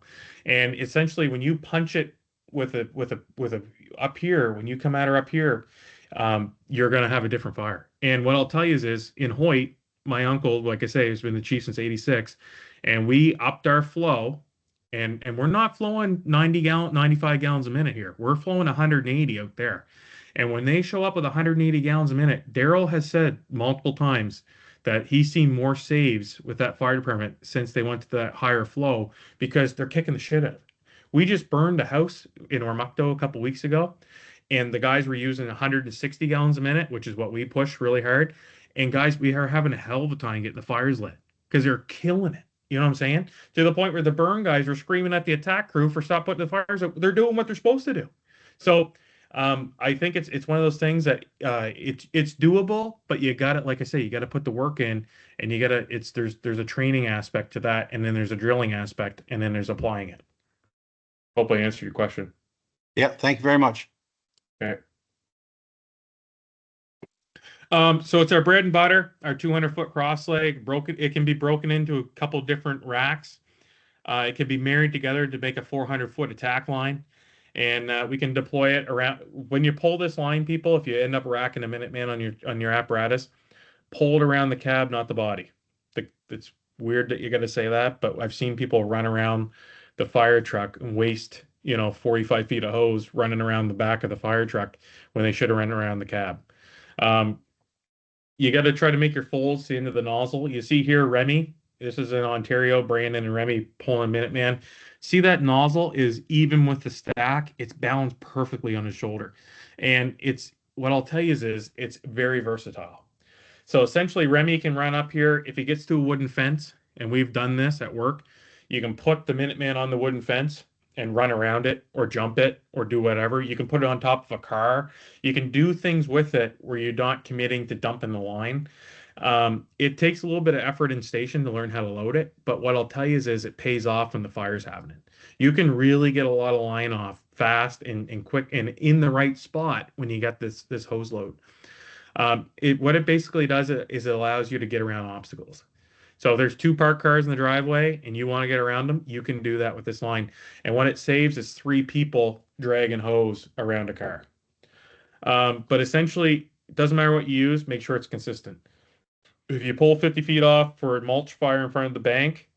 And essentially, when you punch it with a up here, when you come at her up here, you're going to have a different fire. And what I'll tell you is in Hoyt, my uncle, like I say, has been the chief since '86, and we upped our flow, and we're not flowing 95 gallons a minute here. We're flowing 180 out there. And when they show up with 180 gallons a minute, Daryl has said multiple times that he's seen more saves with that fire department since they went to that higher flow because they're kicking the shit out of it. We just burned a house in Ormucto a couple weeks ago, and the guys were using 160 gallons a minute, which is what we push really hard. And guys, we are having a hell of a time getting the fires lit because they're killing it. You know what I'm saying? To the point where the burn guys are screaming at the attack crew for stop putting the fires out. They're doing what they're supposed to do. So I think it's one of those things that it's doable, but you got to, like I say, you got to put the work in, and you got to. There's a training aspect to that, and then there's a drilling aspect, and then there's applying it. Hope I answered your question. Yeah, thank you very much. Okay. So it's our bread and butter, our 200-foot cross leg. It can be broken into a couple different racks. It can be married together to make a 400-foot attack line, and we can deploy it around. When you pull this line, people, if you end up racking a Minuteman on your apparatus, pull it around the cab, not the body. It's weird that you got to say that, but I've seen people run around the fire truck and waste 45 feet of hose running around the back of the fire truck when they should have run around the cab. You got to try to make your folds to the end of the nozzle. You see here, Remy, this is in Ontario, Brandon and Remy pulling Minuteman. See that nozzle is even with the stack, it's balanced perfectly on his shoulder. And what I'll tell you is it's very versatile. So essentially Remy can run up here. If he gets to a wooden fence, and we've done this at work, you can put the Minuteman on the wooden fence and run around it or jump it or do whatever. You can put it on top of a car. You can do things with it where you're not committing to dumping the line. It takes a little bit of effort in station to learn how to load it, but what I'll tell you is it pays off when the fire's happening. You can really get a lot of line off fast and quick and in the right spot when you got this hose load. What it basically does is it allows you to get around obstacles. So if there's 2 parked cars in the driveway and you want to get around them, you can do that with this line. And what it saves is 3 people dragging hose around a car. But essentially, it doesn't matter what you use, make sure it's consistent. If you pull 50 feet off for a mulch fire in front of the bank,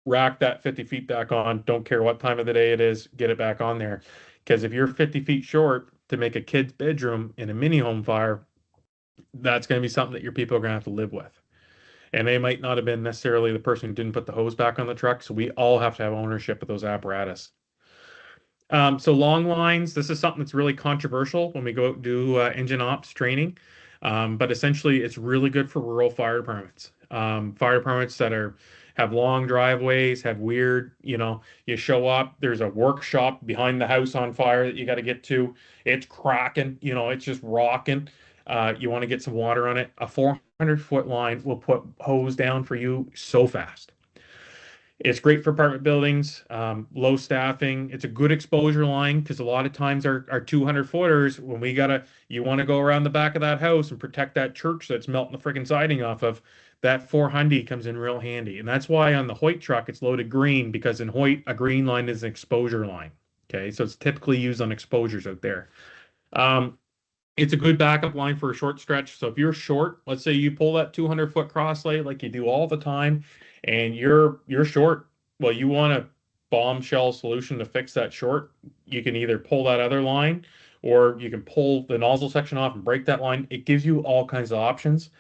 rack that 50 feet back on. Don't care what time of the day it is, get it back on there. Because if you're 50 feet short to make a kid's bedroom in a mini home fire, that's going to be something that your people are going to have to live with. And they might not have been necessarily the person who didn't put the hose back on the truck. So we all have to have ownership of those apparatus. So long lines, this is something that's really controversial when we go do engine ops training. But essentially, it's really good for rural fire departments. Fire departments that have long driveways, have weird, you show up, there's a workshop behind the house on fire that you got to get to. It's cracking, it's just rocking. You want to get some water on it. A 400-foot line will put hose down for you so fast. It's great for apartment buildings, low staffing. It's a good exposure line because a lot of times our 200-footers, when you want to go around the back of that house and protect that church that's melting the freaking siding off of, that 400 comes in real handy. And that's why on the Hoyt truck, it's loaded green, because in Hoyt, a green line is an exposure line. Okay, so it's typically used on exposures out there. It's a good backup line for a short stretch. So if you're short, let's say you pull that 200-foot cross lay like you do all the time, and you're short, well, you want a bombshell solution to fix that short. You can either pull that other line, or you can pull the nozzle section off and break that line. It gives you all kinds of options.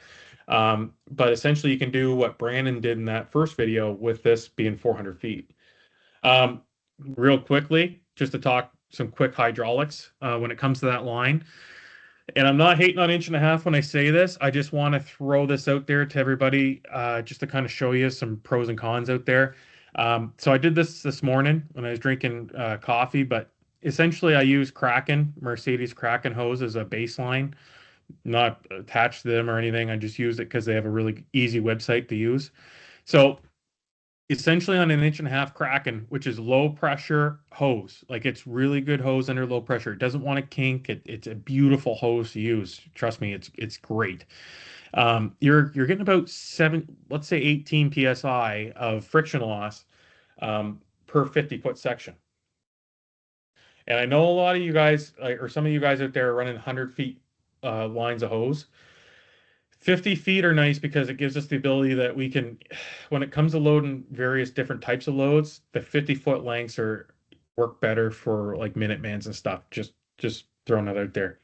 But essentially you can do what Brandon did in that first video with this being 400 feet. Real quickly, just to talk some quick hydraulics when it comes to that line. And I'm not hating on 1.5 when I say this. I just want to throw this out there to everybody just to kind of show you some pros and cons out there. So I did this morning when I was drinking coffee, but essentially I use Kraken, Mercedes Kraken hose as a baseline, not attached to them or anything. I just used it because they have a really easy website to use. So essentially on an 1.5 Kraken, which is low pressure hose, like it's really good hose under low pressure. It doesn't want to kink. It's a beautiful hose to use. Trust me, it's great. You're getting about 18 psi of friction loss per 50-foot section. And I know a lot of you guys, or some of you guys out there, are running 100 feet lines of hose. 50 feet are nice because it gives us the ability that we can, when it comes to loading various different types of loads, the 50-foot lengths work better for like Minutemans and stuff. Just throwing that out there.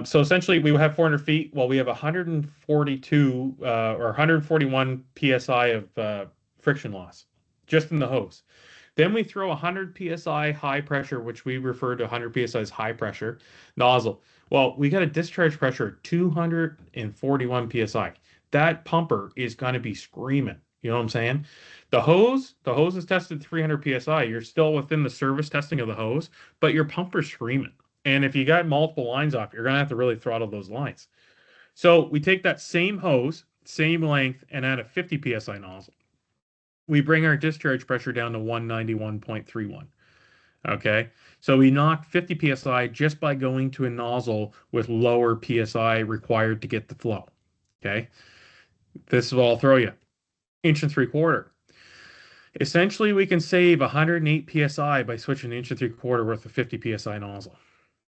So essentially we have 400 feet. Well, we have 142 or 141 psi of friction loss just in the hose. Then we throw 100 psi high pressure, which we refer to 100 psi as high pressure nozzle. Well, we got a discharge pressure of 241 psi. That pumper is going to be screaming. You know what I'm saying? The hose is tested 300 psi. You're still within the service testing of the hose, but your pumper's screaming. And if you got multiple lines off, you're going to have to really throttle those lines. So we take that same hose, same length, and add a 50 psi nozzle. We bring our discharge pressure down to 191.31. Okay, so we knock 50 psi just by going to a nozzle with lower psi required to get the flow. Okay, this is what I'll throw you. 1.75 inches. Essentially, we can save 108 psi by switching 1.75 inches worth of 50 psi nozzle.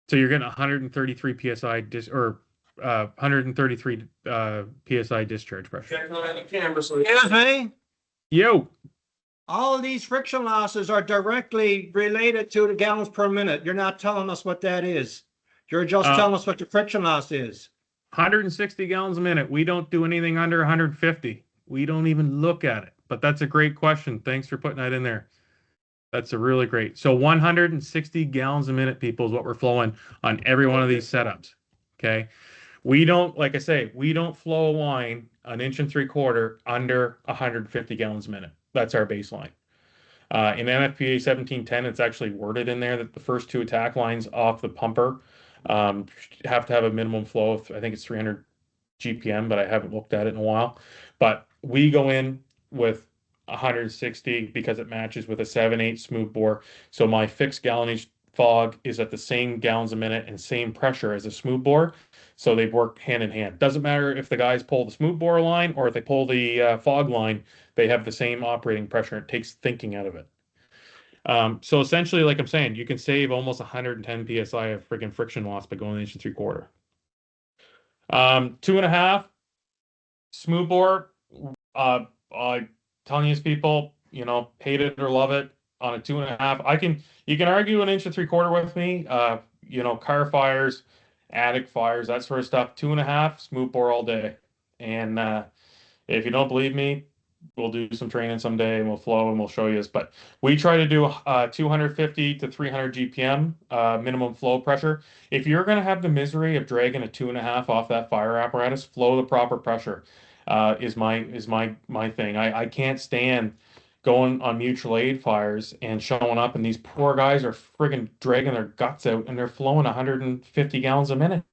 So you're getting 133 psi 133 psi discharge pressure. Excuse me. Yo. All of these friction losses are directly related to the gallons per minute. You're not telling us what that is. You're just telling us what the friction loss is. 160 gallons a minute. We don't do anything under 150. We don't even look at it. But that's a great question. Thanks for putting that in there. That's a really great. So 160 gallons a minute, people, is what we're flowing on every one of these setups. Okay. We don't, like I say, we don't flow a line an 1.75 inches under 150 gallons a minute. That's our baseline. In NFPA 1710, it's actually worded in there that the first two attack lines off the pumper have to have a minimum flow of, I think it's 300 GPM, but I haven't looked at it in a while. But we go in with 160 because it matches with a 7/8 smooth bore. So my fixed gallonage fog is at the same gallons a minute and same pressure as a smooth bore. So they work hand in hand. Doesn't matter if the guys pull the smooth bore line or if they pull the fog line, they have the same operating pressure. It takes thinking out of it. So essentially, like I'm saying, you can save almost 110 psi of freaking friction loss by going 1.75 inches. 2.5 smooth bore. Telling these people, you know, hate it or love it. On a 2.5, you can argue 1.75 inches with me. You know, car fires, attic fires, that sort of stuff. 2.5 smooth bore all day. And if you don't believe me, we'll do some training someday and we'll flow and we'll show you this. But we try to do 250 to 300 GPM minimum flow pressure. If you're going to have the misery of dragging a 2.5 off that fire apparatus, flow the proper pressure is my thing. I can't stand going on mutual aid fires and showing up and these poor guys are friggin' dragging their guts out and they're flowing 150 gallons a minute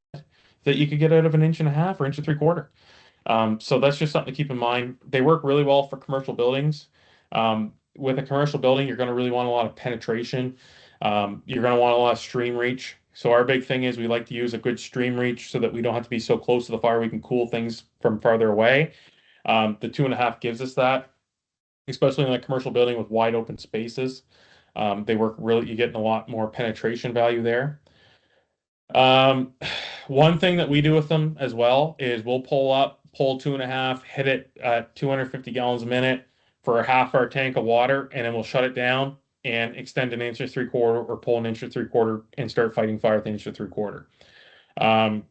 that you could get out of an 1.5 or 1.75. So that's just something to keep in mind. They work really well for commercial buildings. With a commercial building, you're going to really want a lot of penetration. You're going to want a lot of stream reach. So our big thing is we like to use a good stream reach so that we don't have to be so close to the fire. We can cool things from farther away. The 2.5 gives us that, especially in a commercial building with wide open spaces. They work really, you're getting a lot more penetration value there. One thing that we do with them as well is we'll pull 2.5, hit it at 250 gallons a minute for a half our tank of water, and then we'll shut it down and extend 1.75 inches or pull 1.75 inches and start fighting fire with 1.75 inches.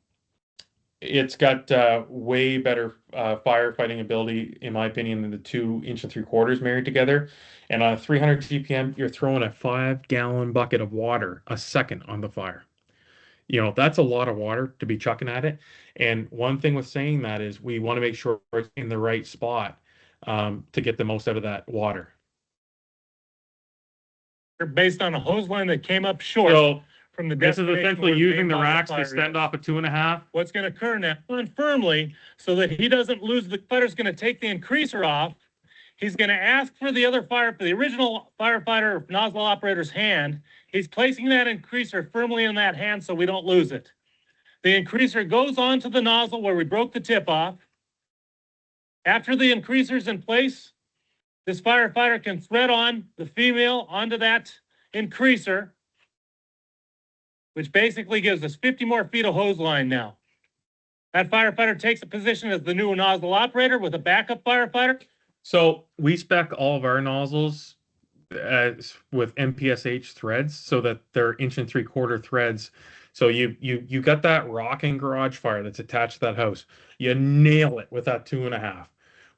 It's got way better firefighting ability, in my opinion, than the 2.75 inches married together. And on 300 GPM, you're throwing a 5-gallon bucket of water a second on the fire. That's a lot of water to be chucking at it. And one thing with saying that is we want to make sure it's in the right spot to get the most out of that water. Based on a hose line that came up short So from the this is destination essentially where using the main racks to fire extend is. off a 2.5. What's going to occur now, on firmly, so that he doesn't lose, the fighter's going to take the increaser off. He's going to ask for the original firefighter nozzle operator's hand. He's placing that increaser firmly in that hand so we don't lose it. The increaser goes onto the nozzle where we broke the tip off. After the increaser's in place, this firefighter can thread on the female onto that increaser, which basically gives us 50 more feet of hose line now. That firefighter takes a position as the new nozzle operator with a backup firefighter. So we spec all of our nozzles with MPSH threads so that they're 1.75 inch threads. So you got that rocking garage fire that's attached to that house. You nail it with that 2.5.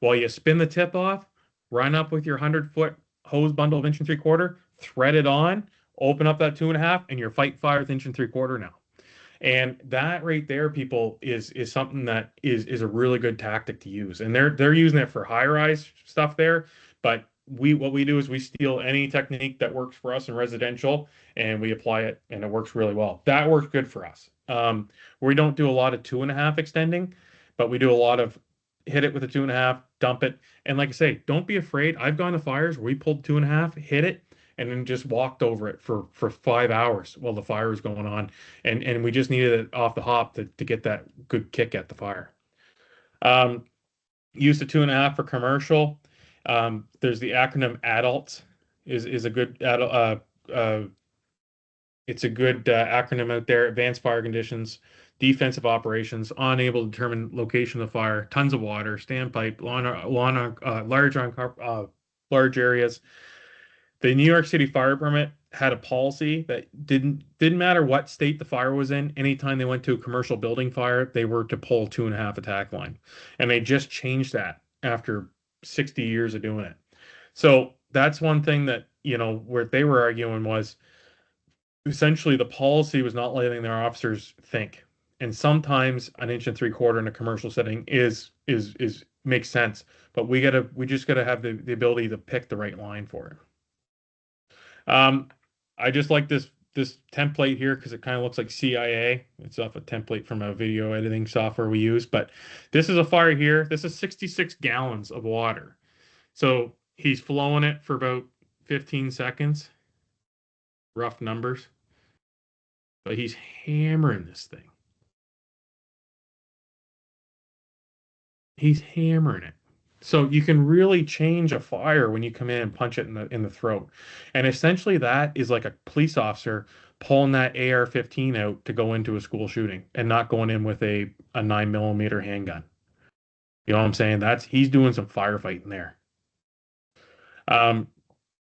While you spin the tip off, run up with your 100-foot hose bundle of 1.75 inch, thread it on, open up that 2.5, and you're fighting fire with 1.75 inch now. And that right there, people, is something that is a really good tactic to use. And they're using it for high-rise stuff there, but what we do is we steal any technique that works for us in residential and we apply it, and it works really well. That works good for us. We don't do a lot of 2.5 extending, but we do a lot of hit it with a 2.5, dump it. And like I say, don't be afraid. I've gone to fires where we pulled 2.5, hit it, and then just walked over it for 5 hours while the fire was going on. And we just needed it off the hop to get that good kick at the fire. Used the 2.5 for commercial. There's the acronym ADULT is a good it's a good acronym out there. Advanced fire conditions, defensive operations, unable to determine location of the fire, tons of water, standpipe, large areas. The New York City Fire Permit had a policy that didn't matter what state the fire was in. Anytime they went to a commercial building fire, they were to pull 2.5 attack line, and they just changed that after 60 years of doing it. So that's one thing that where they were arguing was essentially the policy was not letting their officers think. And sometimes 1.75 inch in a commercial setting is makes sense, but we just gotta have the ability to pick the right line for it. I just like this template here because it kind of looks like CIA. It's off a template from a video editing software we use, but this is a fire here. This is 66 gallons of water. So he's flowing it for about 15 seconds. Rough numbers. But he's hammering this thing. He's hammering it. So you can really change a fire when you come in and punch it in the throat. And essentially that is like a police officer pulling that AR-15 out to go into a school shooting and not going in with a 9mm handgun. You know what I'm saying? He's doing some firefighting there.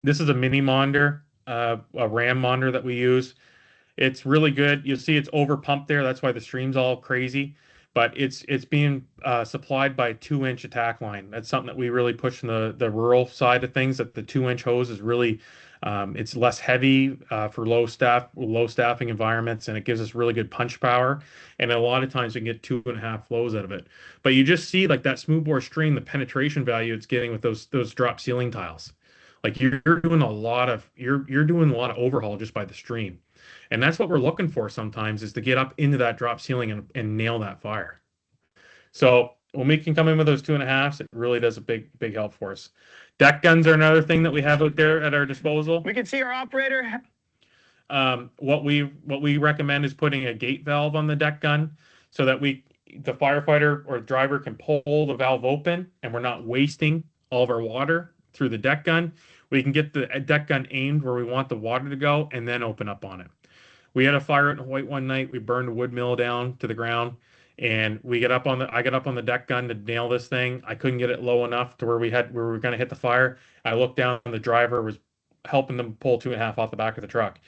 This is a mini monitor, a RAM monitor that we use. It's really good. You'll see it's over pumped there. That's why the stream's all crazy. But it's being supplied by a 2-inch attack line. That's something that we really push in the rural side of things. That the 2-inch hose is really, it's less heavy for low staffing environments, and it gives us really good punch power. And a lot of times we can get 2.5 flows out of it. But you just see like that smoothbore stream, the penetration value it's getting with those drop ceiling tiles. Like you're doing a lot of overhaul just by the stream. And that's what we're looking for sometimes, is to get up into that drop ceiling and nail that fire. So when we can come in with those 2.5s, it really does a big help for us. Deck guns are another thing that we have out there at our disposal. We can see our operator. What we recommend is putting a gate valve on the deck gun so that the firefighter or driver can pull the valve open and we're not wasting all of our water through the deck gun. We can get the deck gun aimed where we want the water to go and then open up on it. We had a fire in Hoyt one night. We burned a wood mill down to the ground, and I got up on the deck gun to nail this thing. I couldn't get it low enough to where we were going to hit the fire. I looked down, and the driver was helping them pull 2.5 off the back of the truck.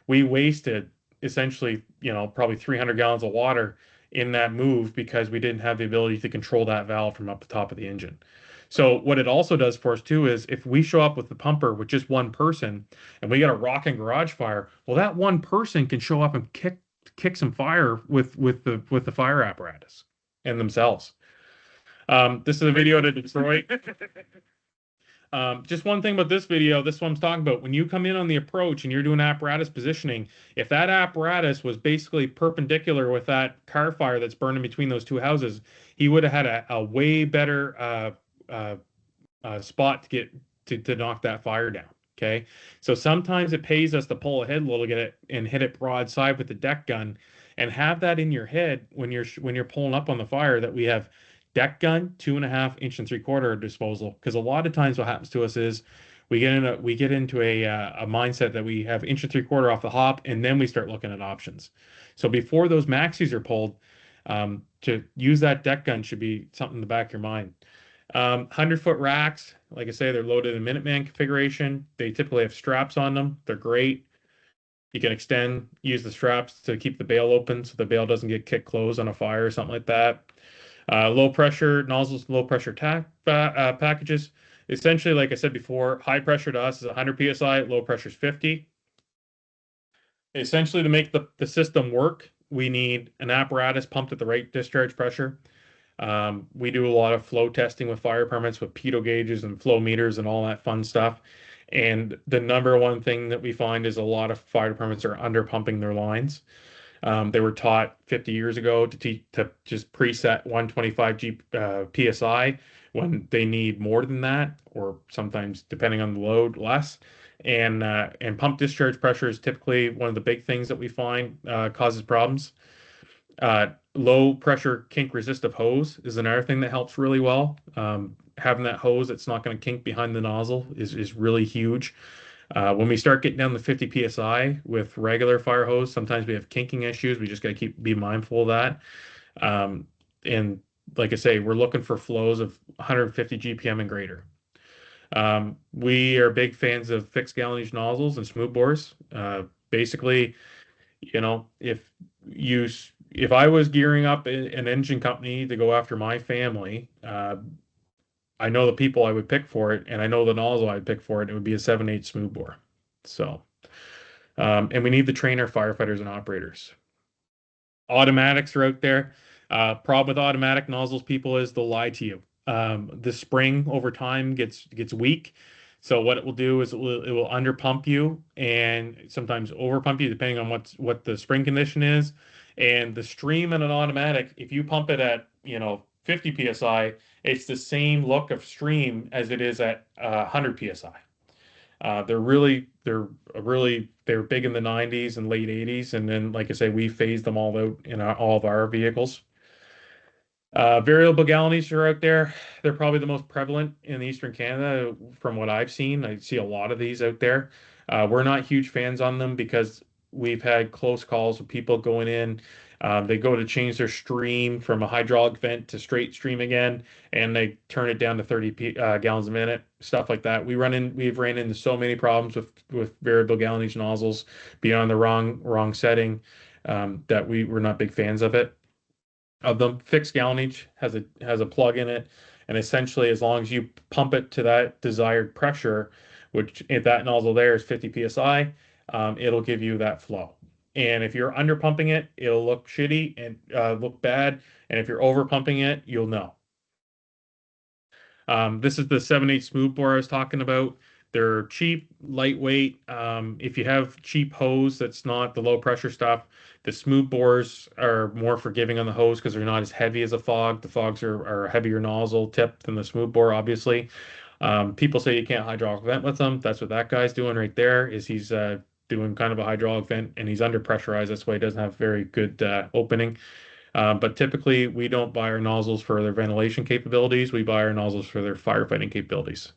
We wasted essentially, probably 300 gallons of water in that move because we didn't have the ability to control that valve from up the top of the engine. So what it also does for us too is if we show up with the pumper with just one person and we got a rocking garage fire, well, that one person can show up and kick some fire with the fire apparatus and themselves. This is a video to Detroit. Just one thing about this video, this is what I'm talking about. When you come in on the approach and you're doing apparatus positioning, if that apparatus was basically perpendicular with that car fire that's burning between those two houses, he would have had a way better spot to get to knock that fire down. Okay, so sometimes it pays us to pull ahead a little, get it and hit it broadside with the deck gun, and have that in your head when you're pulling up on the fire that we have deck gun 2.5 inch and 3/4 disposal. Because a lot of times what happens to us is we get into a mindset that we have inch and 3/4 off the hop, and then we start looking at options. So before those maxis are pulled, to use that deck gun should be something in the back of your mind. 100-foot racks, like I say, they're loaded in Minuteman configuration. They typically have straps on them. They're great. You can use the straps to keep the bail open so the bail doesn't get kicked closed on a fire or something like that. Low pressure nozzles, low pressure packages. Essentially, like I said before, high pressure to us is 100 psi, low pressure is 50. Essentially, to make the system work, we need an apparatus pumped at the right discharge pressure. We do a lot of flow testing with fire permits with pitot gauges and flow meters and all that fun stuff. And the number one thing that we find is a lot of fire departments are under pumping their lines. They were taught 50 years ago to just preset 125 psi when they need more than that, or sometimes depending on the load, less. And pump discharge pressure is typically one of the big things that we find causes problems. Low pressure kink resistive hose is another thing that helps really well. Having that hose that's not going to kink behind the nozzle is really huge. When we start getting down to 50 psi with regular fire hose, sometimes we have kinking issues. We just got to be mindful of that. And like I say, we're looking for flows of 150 GPM and greater. We are big fans of fixed gallonage nozzles and smooth bores. Basically, if I was gearing up an engine company to go after my family, I know the people I would pick for it, and I know the nozzle I'd pick for it. It would be a 7/8 smooth bore. So, and we need to train our firefighters and operators. Automatics are out there. Problem with automatic nozzles, people, is they'll lie to you. The spring over time gets weak. So what it will do is it will under pump you and sometimes over pump you depending on what the spring condition is. And the stream in an automatic, if you pump it at 50 psi, it's the same look of stream as it is at 100 psi. They're big in the 90s and late 80s, and then like I say, we phased them all out in all of our vehicles. Variable gallonage are out there. They're probably the most prevalent in Eastern Canada from what I've seen. I see a lot of these out there. We're not huge fans on them because we've had close calls with people going in. They go to change their stream from a hydraulic vent to straight stream again, and they turn it down to 30 gallons a minute, stuff like that. We've ran into so many problems with variable gallonage nozzles being on the wrong setting, that we're not big fans of it. Of them, fixed gallonage has a plug in it, and essentially as long as you pump it to that desired pressure, which if that nozzle there is 50 psi, it'll give you that flow. And if you're under pumping it, it'll look shitty and look bad. And if you're over pumping it, you'll know. This is the 7/8 smooth bore I was talking about. They're cheap, lightweight. If you have cheap hose that's not the low pressure stuff, the smooth bores are more forgiving on the hose because they're not as heavy as a fog. The fogs are a heavier nozzle tip than the smooth bore, obviously. People say you can't hydraulic vent with them. That's what that guy's doing right there, is he's doing kind of a hydraulic vent, and he's under pressurized. That's why he doesn't have very good opening. But typically we don't buy our nozzles for their ventilation capabilities. We buy our nozzles for their firefighting capabilities.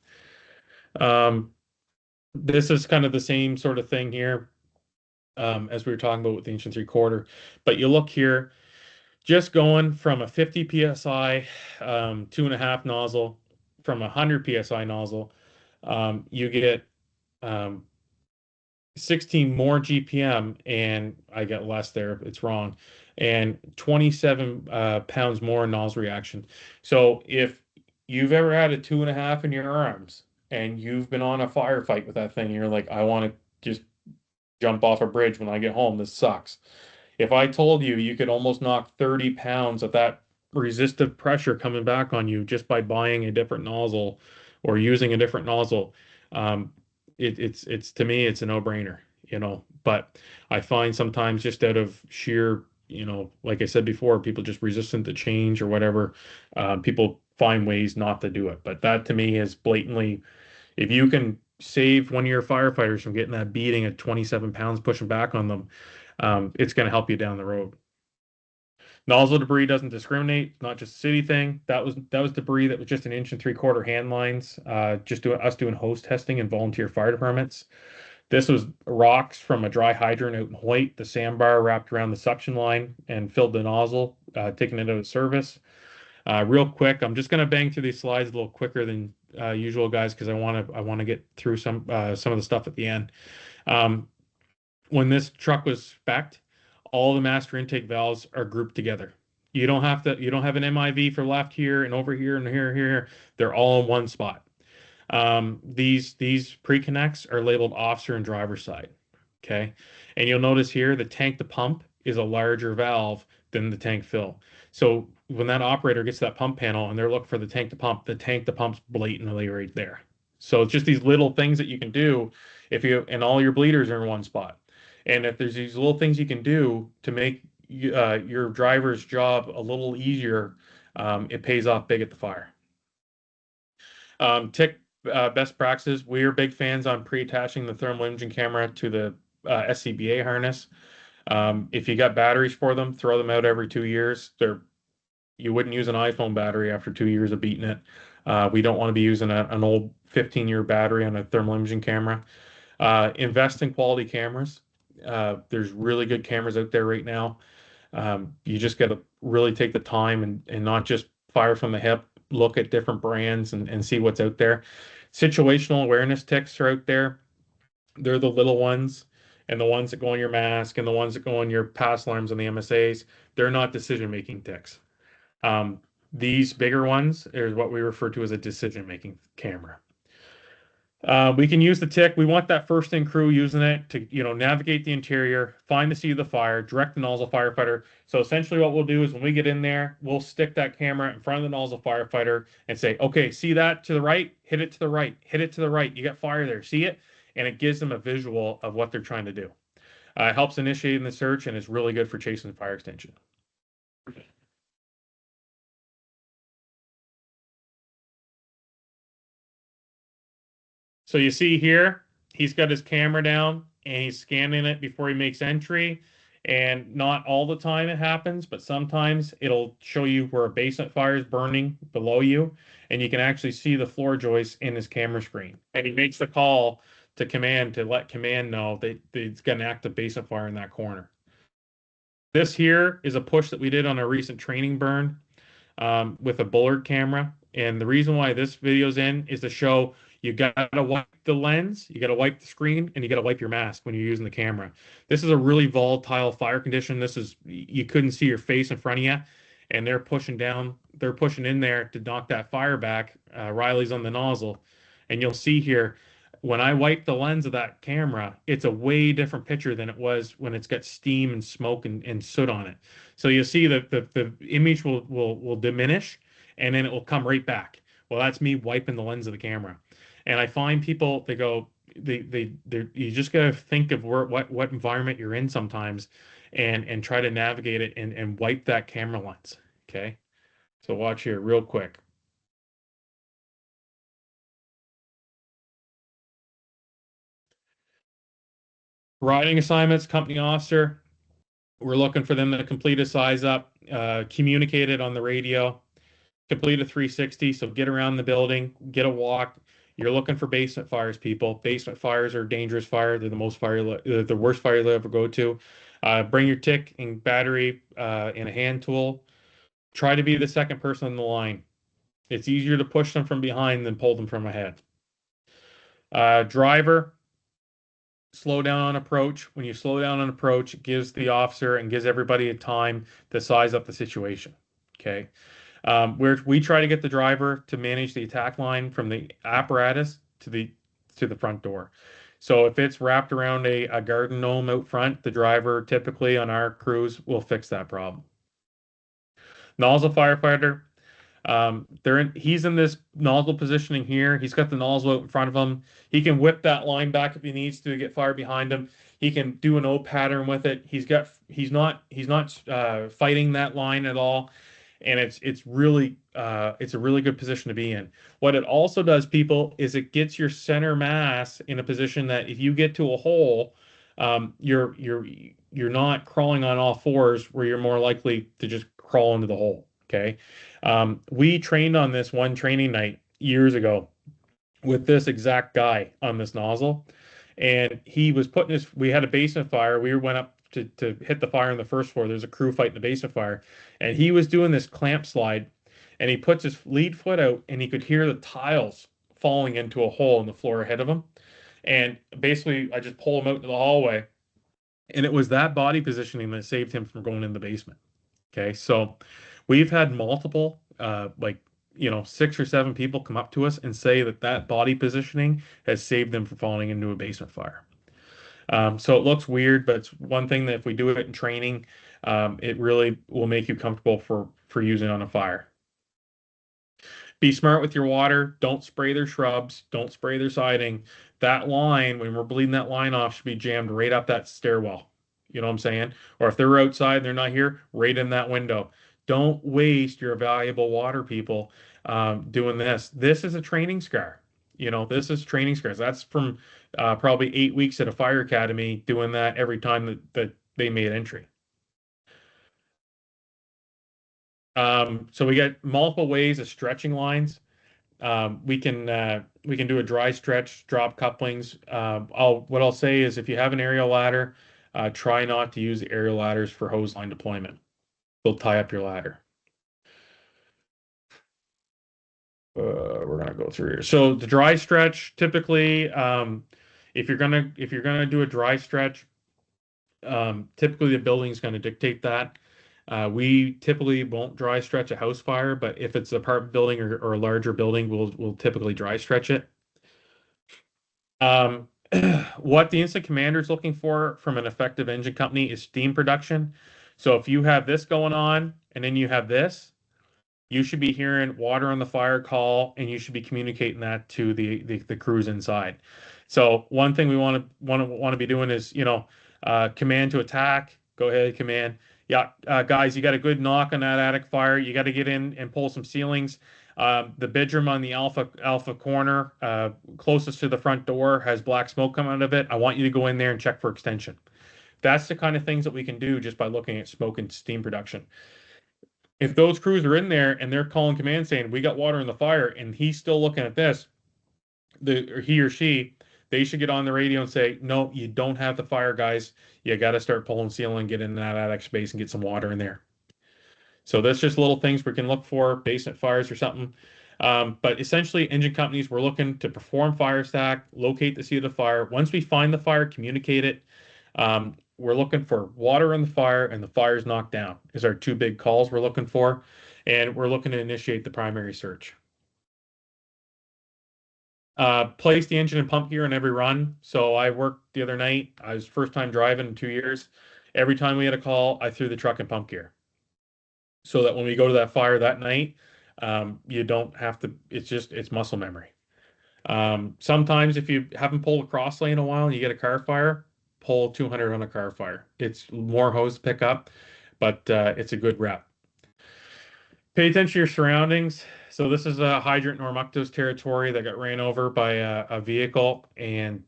This is kind of the same sort of thing here, as we were talking about with the inch and 3/4. But you look here, just going from a 50 psi 2.5 nozzle from a 100 psi nozzle, you get 16 more GPM, and I get less there. It's wrong. And 27 pounds more nozzle reaction. So if you've ever had a 2.5 in your arms and you've been on a firefight with that thing, and you're like, I want to just jump off a bridge when I get home. This sucks. If I told you you could almost knock 30 pounds of that resistive pressure coming back on you just by buying a different nozzle or using a different nozzle, um, it's to me, it's a no-brainer, you know. But I find sometimes just out of sheer, you know, like I said before, people just resistant to change or whatever, people find ways not to do it. But that to me is blatantly, if you can save one of your firefighters from getting that beating at 27 pounds pushing back on them, it's going to help you down the road. Nozzle debris doesn't discriminate, not just a city thing. That was debris that was just 1.75 inch hand lines, just doing hose testing and volunteer fire departments. This was rocks from a dry hydrant out in Hoyt. The sandbar wrapped around the suction line and filled the nozzle, taking it out of service. Real quick, I'm just going to bang through these slides a little quicker than usual, guys, because I want to get through some of the stuff at the end. When this truck was spec'd, all the master intake valves are grouped together. You don't have an MIV for left here and over here and here. They're all in one spot. These pre-connects are labeled officer and driver side. Okay. And you'll notice here the tank to pump is a larger valve than the tank fill. So when that operator gets that pump panel and they're looking for the tank to pump's blatantly right there. So it's just these little things that you can do and all your bleeders are in one spot. And if there's these little things you can do to make your driver's job a little easier, it pays off big at the fire. TIC best practices. We are big fans on pre-attaching the thermal imaging camera to the SCBA harness. If you got batteries for them, throw them out every 2 years. You wouldn't use an iPhone battery after 2 years of beating it. We don't want to be using an old 15-year battery on a thermal imaging camera. Invest in quality cameras. There's really good cameras out there right now. You just got to really take the time and not just fire from the hip, look at different brands and see what's out there. Situational awareness tics are out there. They're the little ones, and the ones that go on your mask and the ones that go on your pass alarms and the MSAs. They're not decision-making tics. These bigger ones is what we refer to as a decision-making camera. We can use the TIC. We want that first in crew using it to, navigate the interior, find the seat of the fire, direct the nozzle firefighter. So essentially what we'll do is when we get in there, we'll stick that camera in front of the nozzle firefighter and say, okay, see that to the right, hit it to the right, hit it to the right. You got fire there, see it? And it gives them a visual of what they're trying to do. It helps initiating the search and is really good for chasing fire extinction. So you see here, he's got his camera down and he's scanning it before he makes entry. And not all the time it happens, but sometimes it'll show you where a basement fire is burning below you. And you can actually see the floor joist in his camera screen. And he makes the call to command to let command know that it's got an active basement fire in that corner. This here is a push that we did on a recent training burn with a Bullard camera. And the reason why this video's in is to show you gotta wipe the lens, you gotta wipe the screen, and you gotta wipe your mask when you're using the camera. This is a really volatile fire condition. You couldn't see your face in front of you, and they're pushing in there to knock that fire back. Riley's on the nozzle, and you'll see here, when I wipe the lens of that camera, it's a way different picture than it was when it's got steam and smoke and soot on it. So you'll see that the image will diminish, and then it will come right back. Well, that's me wiping the lens of the camera. And I find people, you just got to think of what environment you're in sometimes and try to navigate it and wipe that camera lens. Okay. So watch here real quick. Riding assignments, company officer. We're looking for them to complete a size up, communicate it on the radio, complete a 360. So get around the building, get a walk. You're looking for basement fires, people. Basement fires are dangerous fire. They're the worst fire you'll ever go to. Bring your TIC and battery and a hand tool. Try to be the second person in the line. It's easier to push them from behind than pull them from ahead. Driver, slow down on approach. When you slow down on approach, it gives the officer and gives everybody a time to size up the situation. Okay. We try to get the driver to manage the attack line from the apparatus to the front door. So if it's wrapped around a garden gnome out front, the driver typically on our crews will fix that problem. Nozzle firefighter, he's in this nozzle positioning here. He's got the nozzle out in front of him. He can whip that line back if he needs to get fire behind him. He can do an O pattern with it. He's not fighting that line at all. And it's a really good position to be in. What it also does, people, is it gets your center mass in a position that if you get to a hole, you're not crawling on all fours where you're more likely to just crawl into the hole. Okay. We trained on this one training night years ago with this exact guy on this nozzle, and he was we had a basement fire. We went up to hit the fire on the first floor. There's a crew fighting the basement fire, and he was doing this clamp slide, and he puts his lead foot out, and he could hear the tiles falling into a hole in the floor ahead of him. And basically, I just pull him out into the hallway, and it was that body positioning that saved him from going in the basement. Okay, so we've had multiple, 6 or 7 people come up to us and say that body positioning has saved them from falling into a basement fire. So it looks weird, but it's one thing that if we do it in training, it really will make you comfortable for using on a fire. Be smart with your water. Don't spray their shrubs. Don't spray their siding. That line, when we're bleeding that line off, should be jammed right up that stairwell. You know what I'm saying? Or if they're outside and they're not here, right in that window. Don't waste your valuable water, people, doing this. This is a training scar. This is training scars. That's from probably 8 weeks at a fire academy doing that every time that they made entry. So we get multiple ways of stretching lines. We can do a dry stretch, drop couplings. What I'll say is if you have an aerial ladder, try not to use aerial ladders for hose line deployment. They'll tie up your ladder. We're gonna go through here. So the dry stretch, typically, if you're gonna do a dry stretch, typically the building's gonna dictate that. We typically won't dry stretch a house fire, but if it's an apartment building or a larger building, we'll typically dry stretch it. What the incident commander is looking for from an effective engine company is steam production. So if you have this going on and then you have this, you should be hearing water on the fire call, and you should be communicating that to the crews inside. So one thing we want to be doing is, command to attack. Go ahead, command. Yeah, guys, you got a good knock on that attic fire. You got to get in and pull some ceilings. The bedroom on the alpha corner, closest to the front door, has black smoke coming out of it. I want you to go in there and check for extension. That's the kind of things that we can do just by looking at smoke and steam production. If those crews are in there and they're calling command saying, we got water in the fire, and he's still looking at this, he or she, they should get on the radio and say, no, you don't have the fire, guys. You got to start pulling ceiling, get in that attic space and get some water in there. So that's just little things we can look for, basement fires or something. But essentially, engine companies, we're looking to perform fire stack, locate the seat of the fire. Once we find the fire, communicate it. We're looking for water in the fire and the fire's knocked down is our 2 big calls we're looking for. And we're looking to initiate the primary search. Place the engine and pump gear in every run. So I worked the other night. I was first time driving in 2 years. Every time we had a call, I threw the truck and pump gear. So that when we go to that fire that night, you don't have to, it's muscle memory. Sometimes if you haven't pulled a cross lane in a while and you get a car fire, pull 200 on a car fire. It's more hose to pick up, but it's a good rep. Pay attention to your surroundings. So this is a hydrant in Ormuktos territory that got ran over by a vehicle. And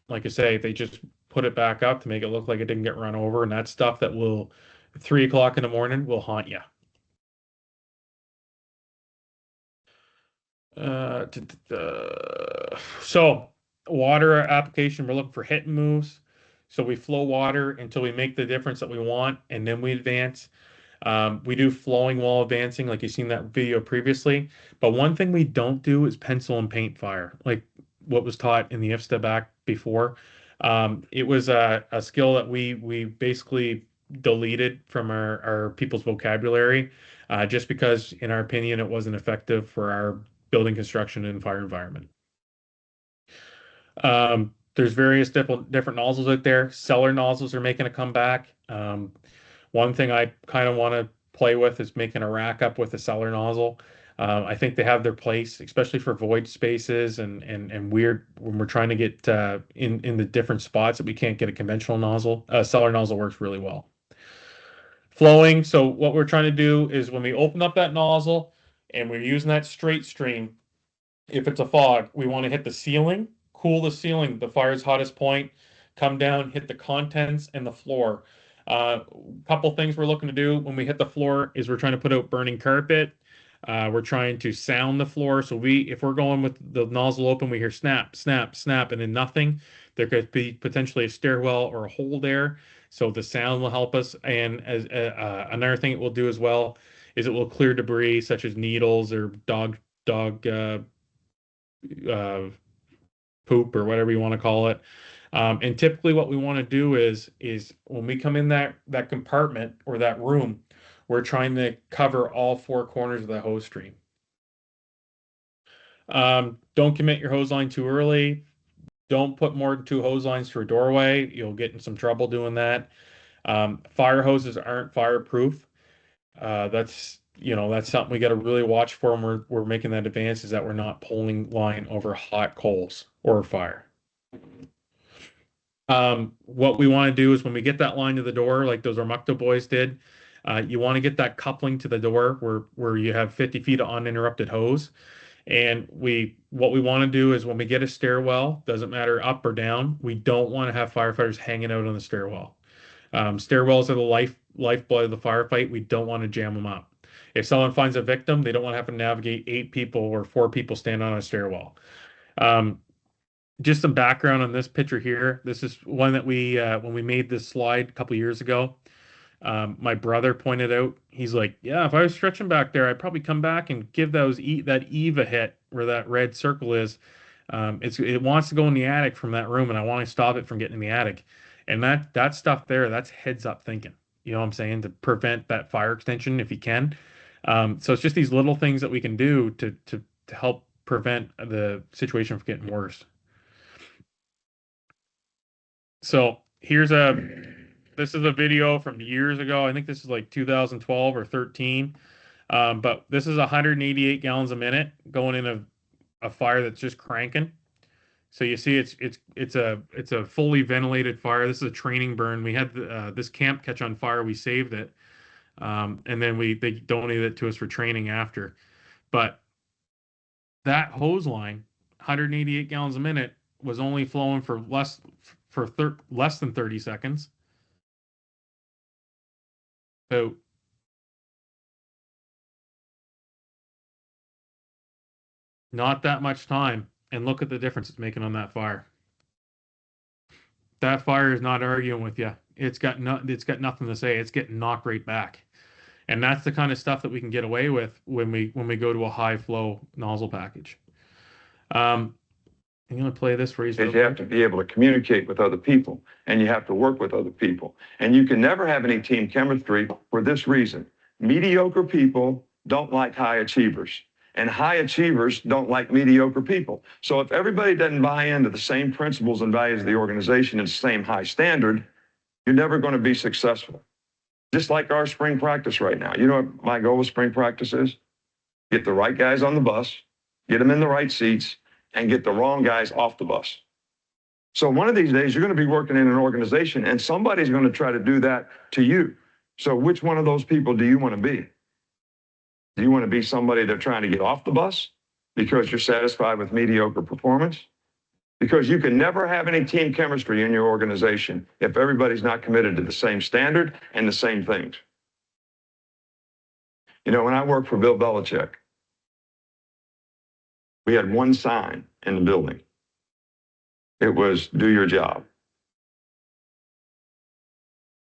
like I say, they just put it back up to make it look like it didn't get run over. And that's stuff that will, 3 o'clock in the morning, will haunt you. So water application, we're looking for hit and moves. So we flow water until we make the difference that we want, and then we advance. We do flowing while advancing, like you've seen that video previously. But one thing we don't do is pencil and paint fire, like what was taught in the IFSTA back before. It was a skill that we basically deleted from our people's vocabulary, just because, in our opinion, it wasn't effective for our building construction and fire environment. There's various different nozzles out there. Cellar nozzles are making a comeback. One thing I kind of want to play with is making a rack up with a cellar nozzle. I think they have their place, especially for void spaces and weird when we're trying to get in the different spots that we can't get a conventional nozzle. Cellar nozzle works really well. Flowing. So what we're trying to do is when we open up that nozzle and we're using that straight stream, if it's a fog, we want to hit the ceiling, cool the ceiling, the fire's hottest point, come down, hit the contents and the floor. Couple things we're looking to do when we hit the floor is we're trying to put out burning carpet. We're trying to sound the floor. So if we're going with the nozzle open, we hear snap, snap, snap, and then nothing. There could be potentially a stairwell or a hole there. So the sound will help us. And as another thing it will do as well is it will clear debris such as needles or dog poop or whatever you want to call it. And typically what we want to do is when we come in that compartment or that room, we're trying to cover all four corners of the hose stream. Don't commit your hose line too early. Don't put more than 2 hose lines through a doorway. You'll get in some trouble doing that. Fire hoses aren't fireproof. That's something we got to really watch for when we're making that advance, is that we're not pulling line over hot coals or fire. What we want to do is when we get that line to the door, like those Armucto boys did, you want to get that coupling to the door where you have 50 feet of uninterrupted hose. And what we want to do is when we get a stairwell, doesn't matter up or down, we don't want to have firefighters hanging out on the stairwell. Stairwells are the lifeblood of the firefight. We don't want to jam them up. If someone finds a victim, they don't want to have to navigate 8 people or 4 people standing on a stairwell. Just some background on this picture here. This is one that we when we made this slide a couple years ago. My brother pointed out, he's like, yeah, if I was stretching back there, I'd probably come back and give that Eve a hit where that red circle is. It wants to go in the attic from that room, and I want to stop it from getting in the attic. And that stuff there, that's heads up thinking. You know what I'm saying? To prevent that fire extension if you can. So it's just these little things that we can do to help prevent the situation from getting worse. So this is a video from years ago. I think this is like 2012 or 13. But this is 188 gallons a minute going in a fire that's just cranking. So you see it's a fully ventilated fire. This is a training burn. We had this camp catch on fire. We saved it. And then they donated it to us for training after. But that hose line, 188 gallons a minute, was only flowing for less than 30 seconds. So not that much time, and look at the difference it's making on that fire. That fire is not arguing with you. It's got nothing to say. It's getting knocked right back. And that's the kind of stuff that we can get away with when we go to a high flow nozzle package. I'm going to play this for you. You have to be able to communicate with other people, and you have to work with other people. And you can never have any team chemistry for this reason. Mediocre people don't like high achievers, and high achievers don't like mediocre people. So if everybody doesn't buy into the same principles and values of the organization and the same high standard, you're never going to be successful. Just like our spring practice right now. You know what my goal with spring practice is? Get the right guys on the bus, get them in the right seats, and get the wrong guys off the bus. So one of these days, you're going to be working in an organization, and somebody's going to try to do that to you. So which one of those people do you want to be? Do you want to be somebody they're trying to get off the bus because you're satisfied with mediocre performance? Because you can never have any team chemistry in your organization if everybody's not committed to the same standard and the same things. You know, when I worked for Bill Belichick, we had one sign in the building. It was, do your job.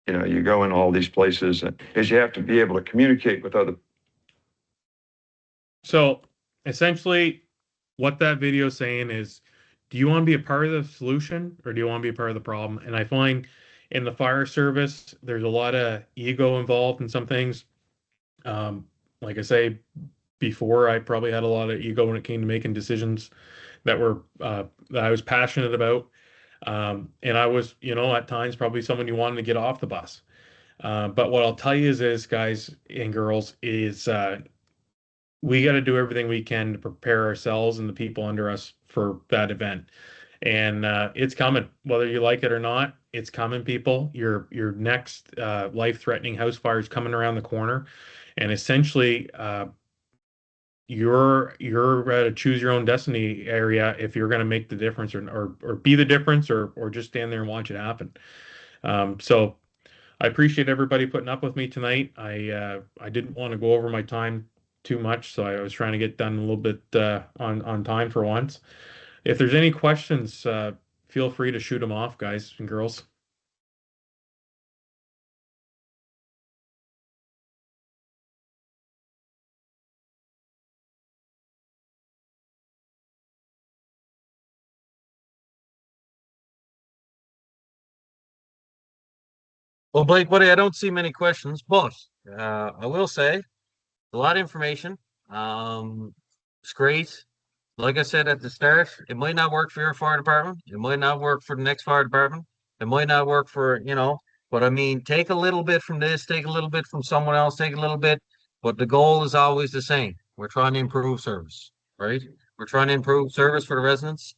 You know, you go in all these places, and is you have to be able to communicate with other. So essentially what that video is saying is, do you want to be a part of the solution or do you want to be a part of the problem? And I find in the fire service, there's a lot of ego involved in some things. Like I say, before I probably had a lot of ego when it came to making decisions that were that I was passionate about. And I was, at times probably someone you wanted to get off the bus. But what I'll tell you is guys and girls, is we got to do everything we can to prepare ourselves and the people under us for that event. And it's coming, whether you like it or not. It's coming, people. Your next life-threatening house fire is coming around the corner, and essentially, you're at a choose your own destiny area if you're going to make the difference or be the difference or just stand there and watch it happen. So I appreciate everybody putting up with me tonight. I didn't want to go over my time too much, so I was trying to get done a little bit on time for once. If there's any questions, feel free to shoot them off, guys and girls. Well, Blake, buddy, I don't see many questions, but I will say a lot of information. It's great. Like I said at the start, it might not work for your fire department. It might not work for the next fire department. It might not work for, but I mean, take a little bit from this, take a little bit from someone else, take a little bit, but the goal is always the same. We're trying to improve service, right? We're trying to improve service for the residents.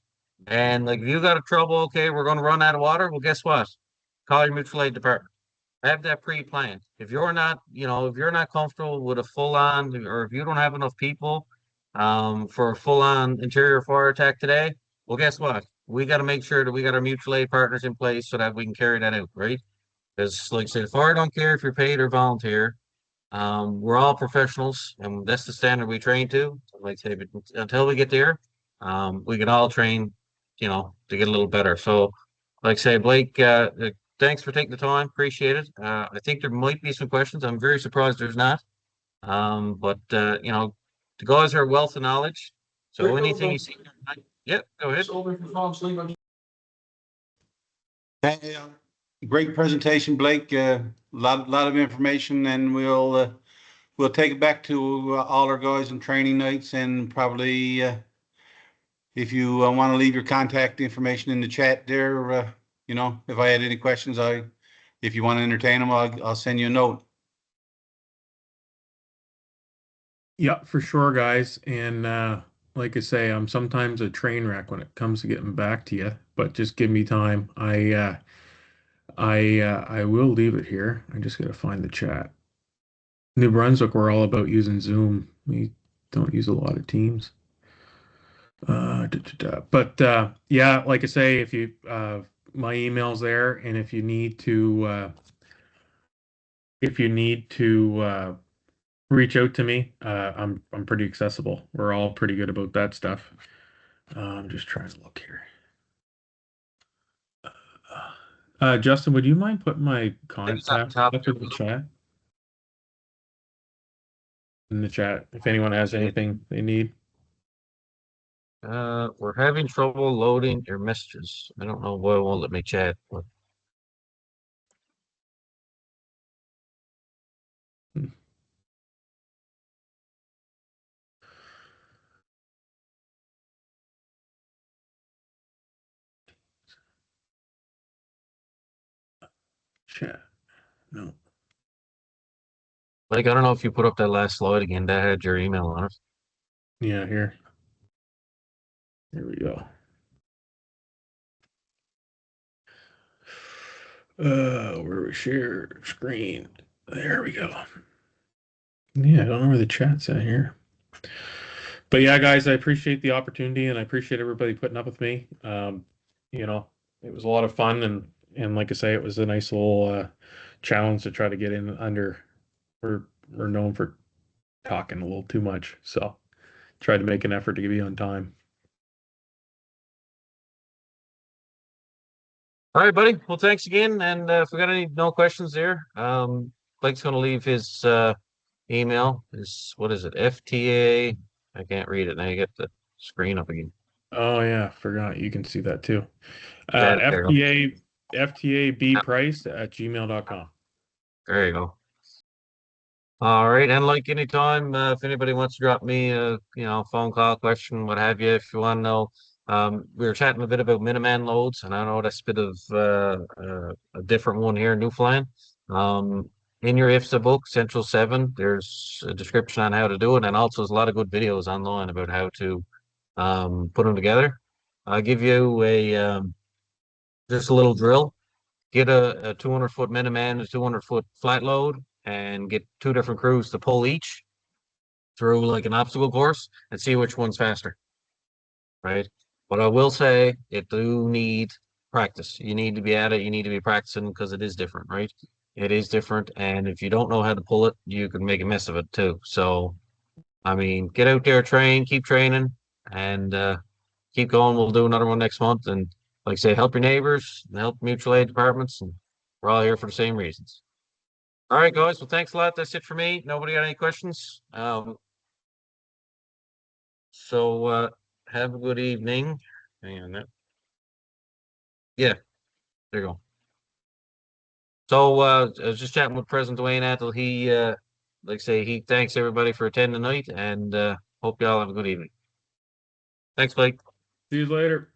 And like, if you got a trouble, okay, we're going to run out of water. Well, guess what? Call your mutual aid department. Have that pre-planned. If you're not, if you're not comfortable with a full-on, or if you don't have enough people for a full-on interior fire attack today, well, guess what? We got to make sure that we got our mutual aid partners in place so that we can carry that out, right? Because, like I said, fire don't care if you're paid or volunteer. We're all professionals, and that's the standard we train to. Like I say, but until we get there, we can all train, to get a little better. So, like I say, Blake, thanks for taking the time. Appreciate it. I think there might be some questions. I'm very surprised there's not. But the guys are a wealth of knowledge. So anything you see, yeah, go ahead. Hey, great presentation, Blake. Lot of information, and we'll take it back to all our guys in training nights, and probably if you want to leave your contact information in the chat there, if I had any questions, if you want to entertain them, I'll send you a note. Yeah, for sure, guys. And like I say, I'm sometimes a train wreck when it comes to getting back to you, but just give me time. I will leave it here. I just gotta find the chat. New Brunswick, we're all about using Zoom. We don't use a lot of Teams. But yeah, like I say, if you my email's there, and if you need to reach out to me, I'm pretty accessible. We're all pretty good about that stuff. I'm just trying to look here. Justin, would you mind putting my contact up in the chat? In the chat, if anyone has anything they need. We're having trouble loading your messages. I don't know why it won't let me chat, but Chat. No. like I don't know if you put up that last slide again that had your email on it. Yeah, here. There we go. Where we share screen. There we go. Yeah, I don't know where the chat's at here. But yeah, guys, I appreciate the opportunity, and I appreciate everybody putting up with me. It was a lot of fun, and like I say, it was a nice little challenge to try to get in under. We're known for talking a little too much, so tried to make an effort to be on time. All right, buddy. Well, thanks again. And if we got no questions there, Blake's going to leave his email. What is it? FTA. I can't read it. Now you get the screen up again. Oh yeah, forgot. You can see that too. There you go. FTA bprice@gmail.com. There you go. All right, and like anytime, if anybody wants to drop me a phone call, question, what have you, if you want to know, we were chatting a bit about Minuteman loads, and I know that's a bit of a different one here in Newfoundland. In your IFSA book, Central 7, there's a description on how to do it, and also there's a lot of good videos online about how to put them together. I'll give you just a little drill. Get a 200-foot Minuteman, a 200-foot flat load, and get 2 different crews to pull each through like an obstacle course and see which one's faster. Right. But I will say it do need practice. You need to be at it. You need to be practicing because it is different, right? It is different. And if you don't know how to pull it, you can make a mess of it too. So, I mean, get out there, train, keep training, and keep going. We'll do another one next month. And like I say, help your neighbors and help mutual aid departments. And we're all here for the same reasons. All right, guys. Well, thanks a lot. That's it for me. Nobody got any questions? So have a good evening. Hang on. Yeah, there you go. So I was just chatting with President Dwayne Attle. He like I say, he thanks everybody for attending tonight and hope y'all have a good evening. Thanks, Blake. See you later.